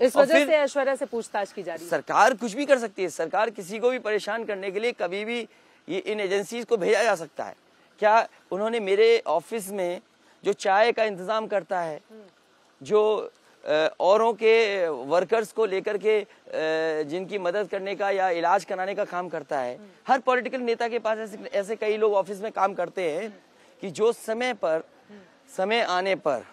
S1: इस वजह से ऐश्वर्या से पूछताछ की जा रही है।
S2: सरकार कुछ भी कर सकती है, सरकार किसी को भी परेशान करने के लिए कभी भी ये इन एजेंसीज को भेजा जा सकता है। क्या उन्होंने मेरे ऑफिस में जो चाय का इंतजाम करता है, जो औरों के वर्कर्स को लेकर के जिनकी मदद करने का या इलाज कराने का काम करता है, हर पॉलिटिकल नेता के पास ऐसे कई लोग ऑफिस में काम करते हैं कि जो समय आने पर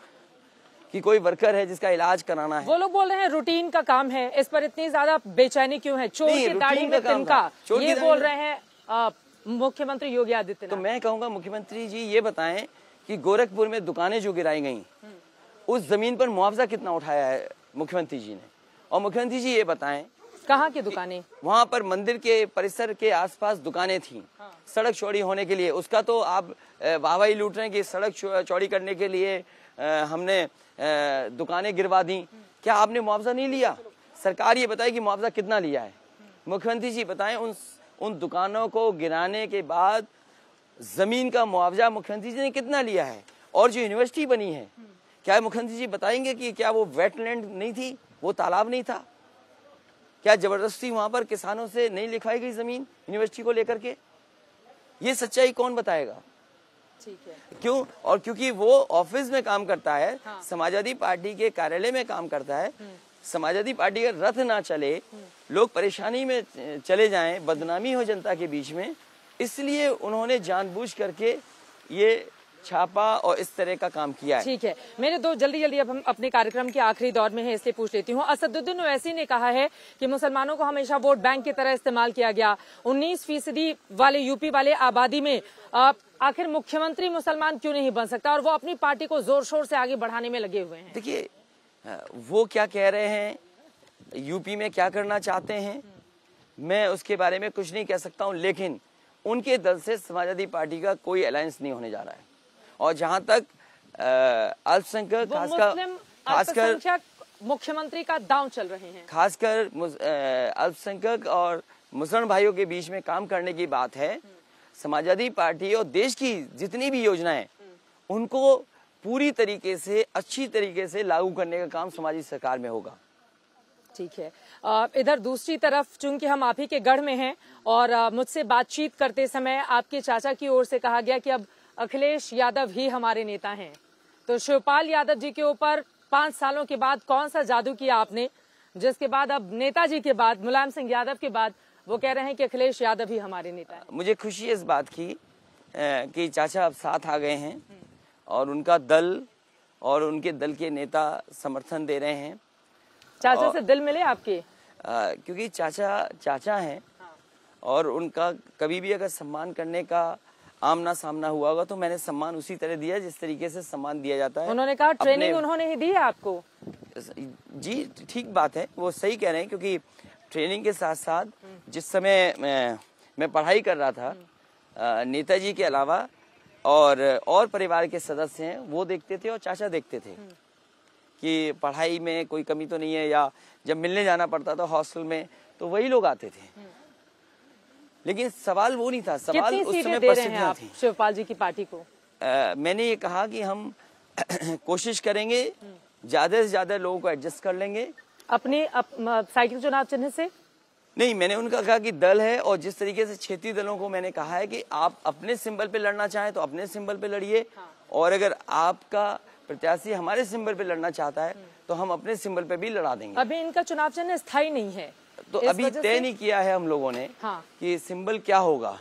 S2: कि कोई वर्कर है जिसका इलाज कराना है,
S1: वो लोग बोल रहे हैं रूटीन का काम है। इस पर इतनी ज्यादा बेचैनी क्यों है? चोर की दाढ़ी में तिनका, ये बोल रहे हैं मुख्यमंत्री योगी आदित्यनाथ।
S2: तो मैं कहूँगा मुख्यमंत्री जी ये बताएं कि गोरखपुर में दुकानें जो गिराई गई, उस जमीन पर मुआवजा कितना उठाया है मुख्यमंत्री जी ने? और मुख्यमंत्री जी ये बताएं
S1: कहाँ की दुकानें? वहाँ
S2: पर मंदिर के परिसर के आसपास दुकानें थी, सड़क चौड़ी होने के लिए। उसका तो आप वाहवाही लूट रहे हैं कि सड़क चौड़ी करने के लिए हमने दुकानें गिरवा दी। क्या आपने मुआवजा नहीं लिया? सरकार ये बताए कि मुआवजा कितना लिया है। मुख्यमंत्री जी बताएं उन दुकानों को गिराने के बाद जमीन का मुआवजा मुख्यमंत्री जी ने कितना लिया है? और जो यूनिवर्सिटी बनी है, क्या मुख्यमंत्री जी बताएंगे कि क्या वो वेटलैंड नहीं थी, वो तालाब नहीं था? क्या जबरदस्ती वहां पर किसानों से नहीं लिखवाई गई जमीन यूनिवर्सिटी को लेकर के? ये सच्चाई कौन बताएगा?
S1: ठीक है।
S2: क्यों? और क्योंकि वो ऑफिस में काम करता है, हाँ। समाजवादी पार्टी के कार्यालय में काम करता है। समाजवादी पार्टी का रथ ना चले, लोग परेशानी में चले जाएं, बदनामी हो जनता के बीच में, इसलिए उन्होंने जानबूझ करके ये छापा और इस तरह का काम किया है।
S1: ठीक है, मेरे दो जल्दी अब हम अपने कार्यक्रम के आखिरी दौर में है, इसलिए पूछ लेती हूँ। असदुद्दीन ओवैसी ने कहा है कि मुसलमानों को हमेशा वोट बैंक की तरह इस्तेमाल किया गया। 19% वाले यूपी वाले आबादी में आखिर मुख्यमंत्री मुसलमान क्यों नहीं बन सकता? और वो अपनी पार्टी को जोर शोर से आगे बढ़ाने में लगे हुए हैं।
S2: देखिए, वो क्या कह रहे हैं, यूपी में क्या करना चाहते हैं, मैं उसके बारे में कुछ नहीं कह सकता हूँ, लेकिन उनके दल से समाजवादी पार्टी का कोई अलायंस नहीं होने जा रहा है। और जहां तक अल्पसंख्यक खासकर
S1: मुख्यमंत्री का दांव चल रहे हैं,
S2: खासकर अल्पसंख्यक और मुसलमान भाइयों के बीच में काम करने की बात है, समाजवादी पार्टी और देश की जितनी भी योजनाएं, उनको पूरी तरीके से अच्छी तरीके से लागू करने का काम समाजी सरकार में होगा।
S1: ठीक है। इधर दूसरी तरफ चूंकि हम आप ही के गढ़ में हैं और मुझसे बातचीत करते समय आपके चाचा की ओर से कहा गया कि अब अखिलेश यादव ही हमारे नेता हैं, तो शिवपाल यादव जी के ऊपर 5 सालों के बाद कौन सा जादू किया आपने, जिसके बाद अब नेताजी के बाद, मुलायम सिंह यादव के बाद वो कह रहे हैं कि अखिलेश यादव ही हमारे नेता हैं?
S2: मुझे खुशी है इस बात की कि चाचा अब साथ आ गए हैं और उनका दल और उनके दल के नेता समर्थन दे रहे हैं।
S1: चाचा से दिल मिले आपके?
S2: क्योंकि चाचा हैं और उनका कभी भी अगर सम्मान करने का आमना सामना हुआ होगा तो मैंने सम्मान उसी तरह दिया जिस तरीके से सम्मान दिया जाता है।
S1: उन्होंने कहा ट्रेनिंग उन्होंने ही दी है आपको?
S2: जी ठीक बात है, वो सही कह रहे हैं, क्योंकि ट्रेनिंग के साथ साथ जिस समय मैं पढ़ाई कर रहा था, नेताजी के अलावा और परिवार के सदस्य हैं वो देखते थे और चाचा देखते थे कि पढ़ाई में कोई कमी तो नहीं है, या जब मिलने जाना पड़ता था हॉस्टल में तो वही लोग आते थे। लेकिन सवाल वो नहीं था, सवाल उस समय परिस्थितियां थी।
S1: शिवपाल जी की पार्टी को
S2: मैंने ये कहा कि हम कोशिश करेंगे, ज्यादा से ज्यादा लोगों को एडजस्ट कर लेंगे।
S1: अपने साइकिल चुनाव चिन्ह से
S2: नहीं, मैंने उनका कहा कि दल है, और जिस तरीके से क्षेत्रीय दलों को मैंने कहा है कि आप अपने सिंबल पे लड़ना चाहें तो अपने सिंबल पे लड़िए, और अगर आपका प्रत्याशी हमारे सिंबल पे लड़ना चाहता है तो हम अपने सिंबल पे भी लड़ा देंगे।
S1: अभी इनका चुनाव चिन्ह स्थायी नहीं है,
S2: तो अभी तय नहीं किया है हम लोगों ने कि सिंबल क्या होगा,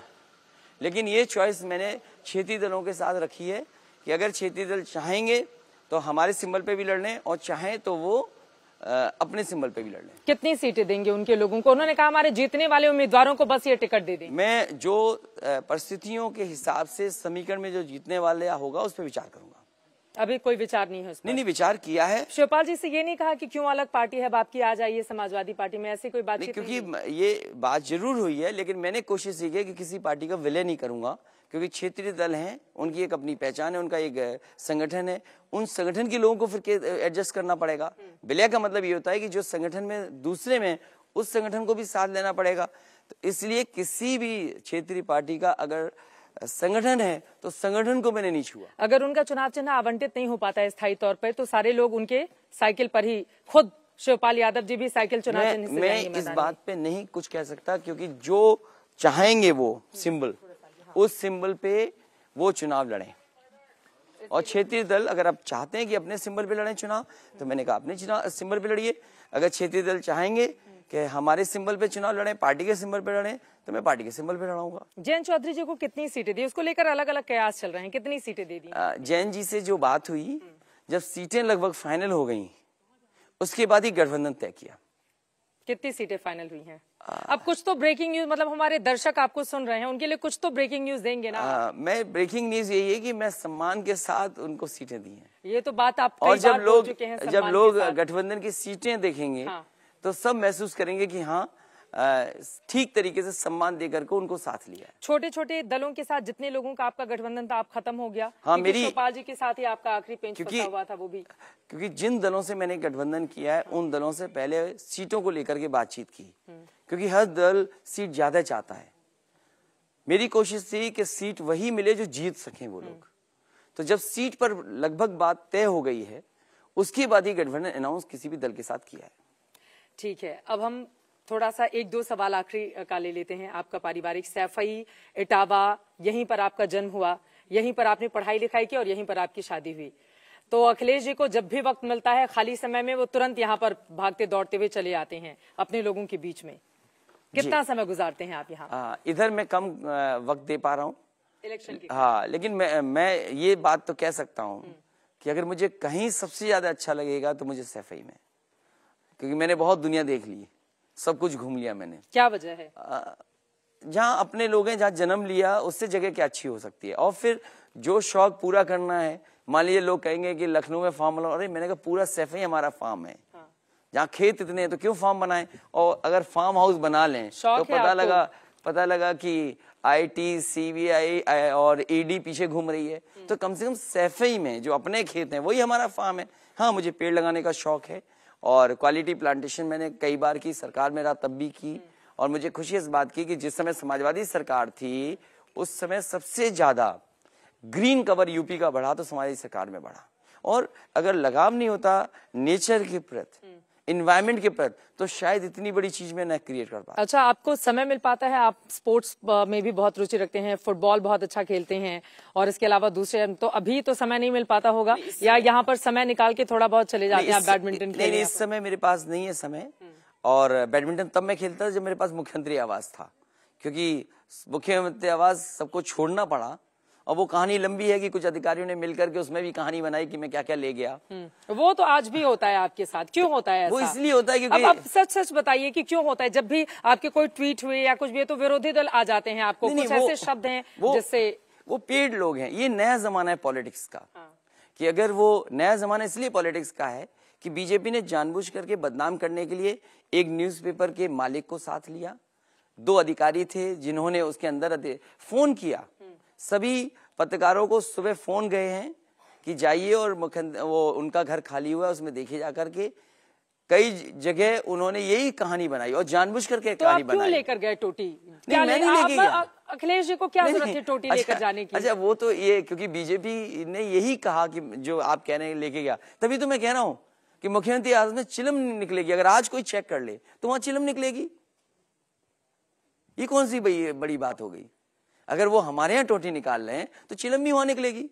S2: लेकिन ये चॉइस मैंने क्षेत्रीय दलों के साथ रखी है कि अगर क्षेत्रीय दल चाहेंगे तो हमारे सिंबल पे भी लड़ लें, और चाहें तो वो अपने सिंबल पे भी लड़ लें।
S1: कितनी सीटें देंगे उनके लोगों को? उन्होंने कहा हमारे जीतने वाले उम्मीदवारों को बस ये टिकट दे दें।
S2: मैं जो परिस्थितियों के हिसाब से समीकरण में जो जीतने वाले होगा उस पर विचार करूंगा।
S1: अभी कोई विचार नहीं है उस पर?
S2: नहीं, विचार किया है।
S1: शिवपाल जी से ये नहीं कहा कि क्यों अलग पार्टी है आपकी, आ जाइए समाजवादी पार्टी में, ऐसी कोई बातचीत?
S2: क्योंकि ये बात जरूर हुई है, लेकिन मैंने कोशिश की है कि किसी पार्टी का विलय नहीं करूंगा, क्योंकि क्षेत्रीय दल हैं, उनकी एक अपनी पहचान है, उनका एक संगठन है, उन संगठन के लोगों को फिर एडजस्ट करना पड़ेगा। विलय का मतलब ये होता है कि जो संगठन में दूसरे में, उस संगठन को भी साथ लेना पड़ेगा। तो इसलिए किसी भी क्षेत्रीय पार्टी का अगर संगठन है तो संगठन को मैंने नहीं छुआ।
S1: अगर उनका चुनाव चिन्ह आवंटित नहीं हो पाता है स्थायी तौर पर, तो सारे लोग उनके साइकिल पर ही, खुद शिवपाल यादव जी भी साइकिल चुनाव चिन्ह से
S2: मैं इस बात पे नहीं कुछ कह सकता, क्योंकि जो चाहेंगे वो सिंबल, उस सिंबल पे वो चुनाव लड़ें। और क्षेत्रीय दल अगर आप चाहते हैं कि अपने सिंबल पे लड़ें चुनाव, तो मैंने कहा अपने चुनाव सिंबल पे लड़िए। अगर क्षेत्रीय दल चाहेंगे कि हमारे सिंबल पे चुनाव लड़ें, पार्टी के सिंबल पे लड़ें, तो मैं पार्टी के सिंबल पे लड़ाऊंगा।
S1: जयंत चौधरी जी को कितनी सीटें दी, उसको लेकर अलग अलग कयास चल रहे हैं, कितनी सीटें दे दी?
S2: जयंत जी से जो बात हुई, जब सीटें लगभग फाइनल हो गई, उसके बाद ही गठबंधन तय किया।
S1: कितनी सीटें फाइनल हुई हैं? अब कुछ तो ब्रेकिंग न्यूज, मतलब हमारे दर्शक आपको सुन रहे हैं, उनके लिए कुछ तो ब्रेकिंग न्यूज देंगे ना?
S2: मैं ब्रेकिंग न्यूज यही है कि मैं सम्मान के साथ उनको सीटें दी हैं।
S1: ये तो बात आप
S2: और
S1: जब
S2: लोग गठबंधन की सीटें देखेंगे तो सब महसूस करेंगे कि हाँ, ठीक तरीके से सम्मान देकर के उनको साथ लिया।
S1: छोटे छोटे दलों के साथ जितने लोगों का आपका गठबंधन था, आप खत्म हो गया।
S2: हाँ, मेरी
S1: शिवपाल जी के साथ ही आपका आखिरी पेंच फंसा हुआ था, वो भी
S2: क्योंकि जिन दलों से मैंने गठबंधन किया है, उन दलों से पहले सीटों को लेकर के बातचीत की, क्योंकि हर दल सीट ज्यादा चाहता है। मेरी कोशिश थी कि सीट वही मिले जो जीत सकें वो लोग। तो जब सीट पर लगभग बात तय हो गई है, उसके बाद ही गठबंधन अनाउंस किसी भी दल के साथ किया है।
S1: ठीक है, अब हम थोड़ा सा एक दो सवाल आखिरी का ले लेते हैं। आपका पारिवारिक सैफई, इटावा, यहीं पर आपका जन्म हुआ, यहीं पर आपने पढ़ाई लिखाई की और यहीं पर आपकी शादी हुई। तो अखिलेश जी को जब भी वक्त मिलता है खाली समय में, वो तुरंत यहाँ पर भागते दौड़ते हुए चले आते हैं अपने लोगों के बीच में। कितना समय गुजारते हैं आप यहाँ?
S2: इधर मैं कम वक्त दे पा रहा हूँ
S1: इलेक्शन की।
S2: हाँ, लेकिन मैं ये बात तो कह सकता हूँ कि अगर मुझे कहीं सबसे ज्यादा अच्छा लगेगा तो मुझे सैफई में, क्योंकि मैंने बहुत दुनिया देख ली, सब कुछ घूम लिया मैंने।
S1: क्या वजह है?
S2: जहाँ अपने लोग हैं, जहाँ जन्म लिया, उससे जगह क्या अच्छी हो सकती है। और फिर जो शौक पूरा करना है, मान लीजिए लोग कहेंगे कि लखनऊ में फार्म बनाओ, अरे मैंने कहा पूरा सैफई हमारा फार्म है। जहाँ खेत इतने हैं तो क्यों फार्म बनाएं, और अगर फार्म हाउस बना लें तो पता लगा कि IT, CBI और ED पीछे घूम रही है, तो कम से कम सैफई में जो अपने खेत हैं वही हमारा फार्म है। हाँ, मुझे पेड़ लगाने का शौक है, और क्वालिटी प्लांटेशन मैंने कई बार की, सरकार में रहा तब भी की। और मुझे खुशी इस बात की कि जिस समय समाजवादी सरकार थी, उस समय सबसे ज्यादा ग्रीन कवर यूपी का बढ़ा तो समाजवादी सरकार में बढ़ा। और अगर लगाव नहीं होता नेचर के प्रति, इन्वायरमेंट के प्रति, तो शायद इतनी बड़ी चीज में न क्रिएट कर पाता।
S1: अच्छा, आपको समय मिल पाता है? आप स्पोर्ट्स में भी बहुत रुचि रखते हैं, फुटबॉल बहुत अच्छा खेलते हैं, और इसके अलावा दूसरे, तो अभी तो समय नहीं मिल पाता होगा, या यहाँ पर समय निकाल के थोड़ा बहुत चले जाते हैं आप बैडमिंटन खेलने?
S2: नहीं, इस समय मेरे पास नहीं है समय। और बैडमिंटन तब मैं खेलता था जब मेरे पास मुख्यमंत्री आवास था, क्योंकि मुख्यमंत्री आवास सबको छोड़ना पड़ा। और वो कहानी लंबी है कि कुछ अधिकारियों ने मिलकर के उसमें भी कहानी बनाई कि मैं क्या क्या ले गया।
S1: वो तो आज भी होता है आपके साथ, क्यों होता है ऐसा?
S2: वो इसलिए होता है क्योंकि
S1: अब सच बताइए कि क्यों होता है? जब भी आपके कोई ट्वीट हुए या कुछ भी, तो विरोधी दल आ जाते हैं आपको, कुछ ऐसे शब्द हैं जिससे
S2: वो पेड लोग हैं। ये नया जमाना है पॉलिटिक्स का, कि अगर वो नया जमाना इसलिए पॉलिटिक्स का है कि बीजेपी ने जानबूझ करके बदनाम करने के लिए एक न्यूज़पेपर के मालिक को साथ लिया, 2 अधिकारी थे जिन्होंने उसके अंदर फोन किया। सभी पत्रकारों को सुबह फोन गए हैं कि जाइए, और वो उनका घर खाली हुआ है, उसमें देखे जाकर के। कई जगह उन्होंने यही कहानी बनाई और जानबूझ करके
S1: तो
S2: कहानी
S1: आप क्यों लेकर गए टोटी?
S2: नहीं, मैं नहीं लेके गया।
S1: अखिलेश जी को क्या जरूरत है टोटी लेकर जाने की?
S2: अच्छा, वो तो ये क्योंकि बीजेपी ने यही कहा कि जो आप कह रहे हैं लेके गया, तभी तो मैं कह रहा हूँ कि मुख्यमंत्री आवास में चिलम निकलेगी। अगर आज कोई चेक कर ले तो वहां चिलम निकलेगी। ये कौन सी बड़ी बात हो गई? अगर वो हमारे यहाँ टोटी निकाल रहे हैं तो चिलम भी वहां निकलेगी।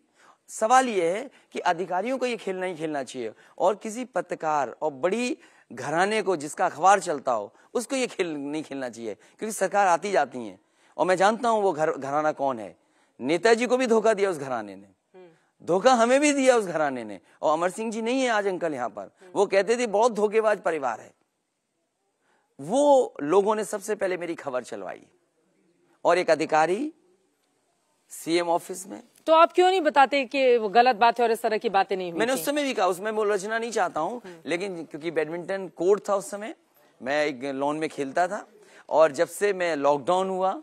S2: सवाल ये है कि अधिकारियों को ये खेल नहीं खेलना चाहिए, और किसी पत्रकार और बड़ी घराने को जिसका अखबार चलता हो उसको ये खेल नहीं खेलना चाहिए, क्योंकि सरकार आती जाती है और मैं जानता हूं वो घराना कौन है। नेताजी को भी धोखा दिया उस घराने ने, धोखा हमें भी दिया उस घराने ने। और अमर सिंह जी नहीं है आज अंकल यहाँ पर, वो कहते थे बहुत धोखेबाज परिवार है। वो लोगों ने सबसे पहले मेरी खबर चलवाई, और एक अधिकारी सीएम ऑफिस में।
S1: तो आप क्यों नहीं बताते कि वो गलत बात है और इस तरह की बातें नहीं हुई?
S2: मैंने उस समय भी कहा, उसमें मैं उलझना नहीं चाहता हूं, लेकिन क्योंकि बैडमिंटन कोर्ट था उस समय, मैं एक लॉन में खेलता था, और जब से मैं लॉकडाउन हुआ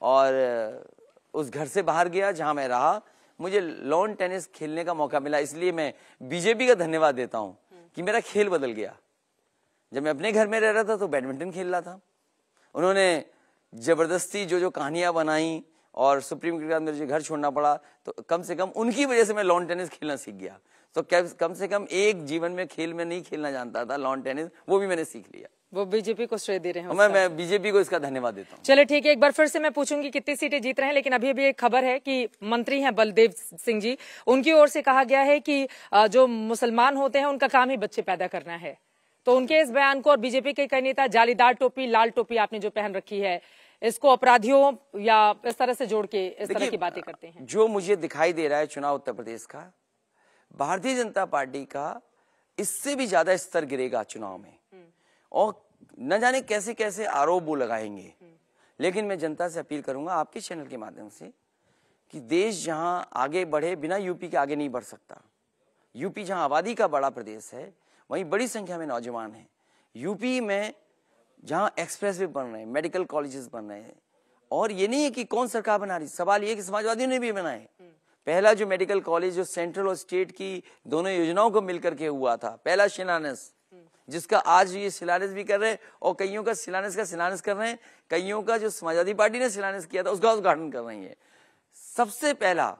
S2: और उस घर से बाहर गया जहां मैं रहा, मुझे लॉन टेनिस खेलने का मौका मिला। इसलिए मैं बीजेपी का धन्यवाद देता हूं कि मेरा खेल बदल गया। जब मैं अपने घर में रह रहा था तो बैडमिंटन खेल रहा था, उन्होंने जबरदस्ती जो कहानियां बनाई और सुप्रीम कोर्ट के बाद मुझे घर छोड़ना पड़ा, तो कम से कम उनकी वजह से मैं लॉन टेनिस खेलना सीख गया। तो कम से कम एक जीवन में खेल में नहीं खेलना जानता था, लॉन टेनिस, वो भी मैंने सीख लिया।
S1: वो बीजेपी को श्रेय दे रहे हैं।
S2: मैं बीजेपी को इसका धन्यवाद देता हूँ।
S1: चलिए ठीक है, एक बार फिर से मैं पूछूंगी कितनी सीटें जीत रहे हैं, लेकिन अभी एक खबर है कि मंत्री हैं बलदेव सिंह जी, उनकी ओर से कहा गया है कि जो मुसलमान होते हैं उनका काम ही बच्चे पैदा करना है। तो उनके इस बयान को और बीजेपी के कई नेता जालीदार टोपी, लाल टोपी आपने जो पहन रखी है, इसको अपराधियों या इस तरह से जोड़ के इस तरह की बातें करते हैं।
S2: जो मुझे दिखाई दे रहा है चुनाव उत्तर प्रदेश का, भारतीय जनता पार्टी का इससे भी ज्यादा स्तर गिरेगा चुनाव में, और न जाने कैसे कैसे आरोप वो लगाएंगे। लेकिन मैं जनता से अपील करूंगा आपके चैनल के माध्यम से कि देश जहां आगे बढ़े, बिना यूपी के आगे नहीं बढ़ सकता। यूपी जहां आबादी का बड़ा प्रदेश है, वहीं बड़ी संख्या में नौजवान हैं। यूपी में जहां एक्सप्रेस वे बन रहे हैं, मेडिकल कॉलेजेस बन रहे हैं, और ये नहीं है कि कौन सरकार बना रही, सवाल ये कि समाजवादियों ने भी बनाए। पहला जो मेडिकल कॉलेज जो सेंट्रल और स्टेट की दोनों योजनाओं को मिलकर के हुआ था, पहला शिलान्यास, जिसका आज ये शिलान्यास भी कर रहे हैं, और कईयों का शिलान्यास कर रहे हैं, कईयों का जो समाजवादी पार्टी ने शिलान्यास किया था उसका उद्घाटन कर रही है। सबसे पहला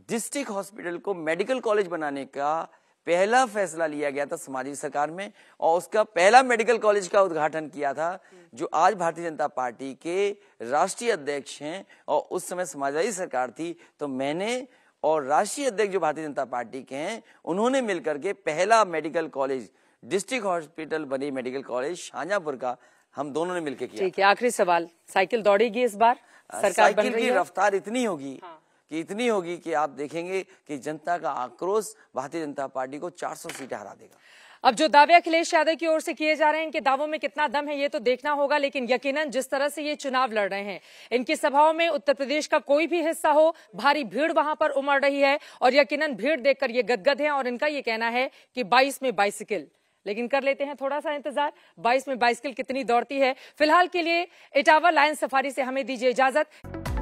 S2: डिस्ट्रिक्ट हॉस्पिटल को मेडिकल कॉलेज बनाने का पहला फैसला लिया गया था समाजवादी सरकार में, और उसका पहला मेडिकल कॉलेज का उद्घाटन किया था जो आज भारतीय जनता पार्टी के राष्ट्रीय अध्यक्ष हैं, और उस समय समाजवादी सरकार थी। तो मैंने और राष्ट्रीय अध्यक्ष जो भारतीय जनता पार्टी के हैं, उन्होंने मिलकर के पहला मेडिकल कॉलेज, डिस्ट्रिक्ट हॉस्पिटल बनी मेडिकल कॉलेज शाहजहांपुर का, हम दोनों ने मिलकर किया।
S1: ठीक है, आखिरी सवाल, साइकिल दौड़ेगी इस बार? सरकार बन रही है,
S2: साइकिल की रफ्तार इतनी होगी कि आप देखेंगे कि जनता का आक्रोश भारतीय जनता पार्टी को 400 सीटें हरा देगा।
S1: अब जो दावे अखिलेश यादव की ओर से किए जा रहे हैं, इनके दावों में कितना दम है ये तो देखना होगा, लेकिन यकीनन जिस तरह से ये चुनाव लड़ रहे हैं, इनकी सभाओं में उत्तर प्रदेश का कोई भी हिस्सा हो, भारी भीड़ वहां पर उमड़ रही है, और यकीनन भीड़ देखकर ये गदगद है, और इनका ये कहना है कि 22 में बाइसिकल। लेकिन कर लेते हैं थोड़ा सा इंतजार, 22 में बाइसिकल कितनी दौड़ती है। फिलहाल के लिए इटावा लायन सफारी से हमें दीजिए इजाजत।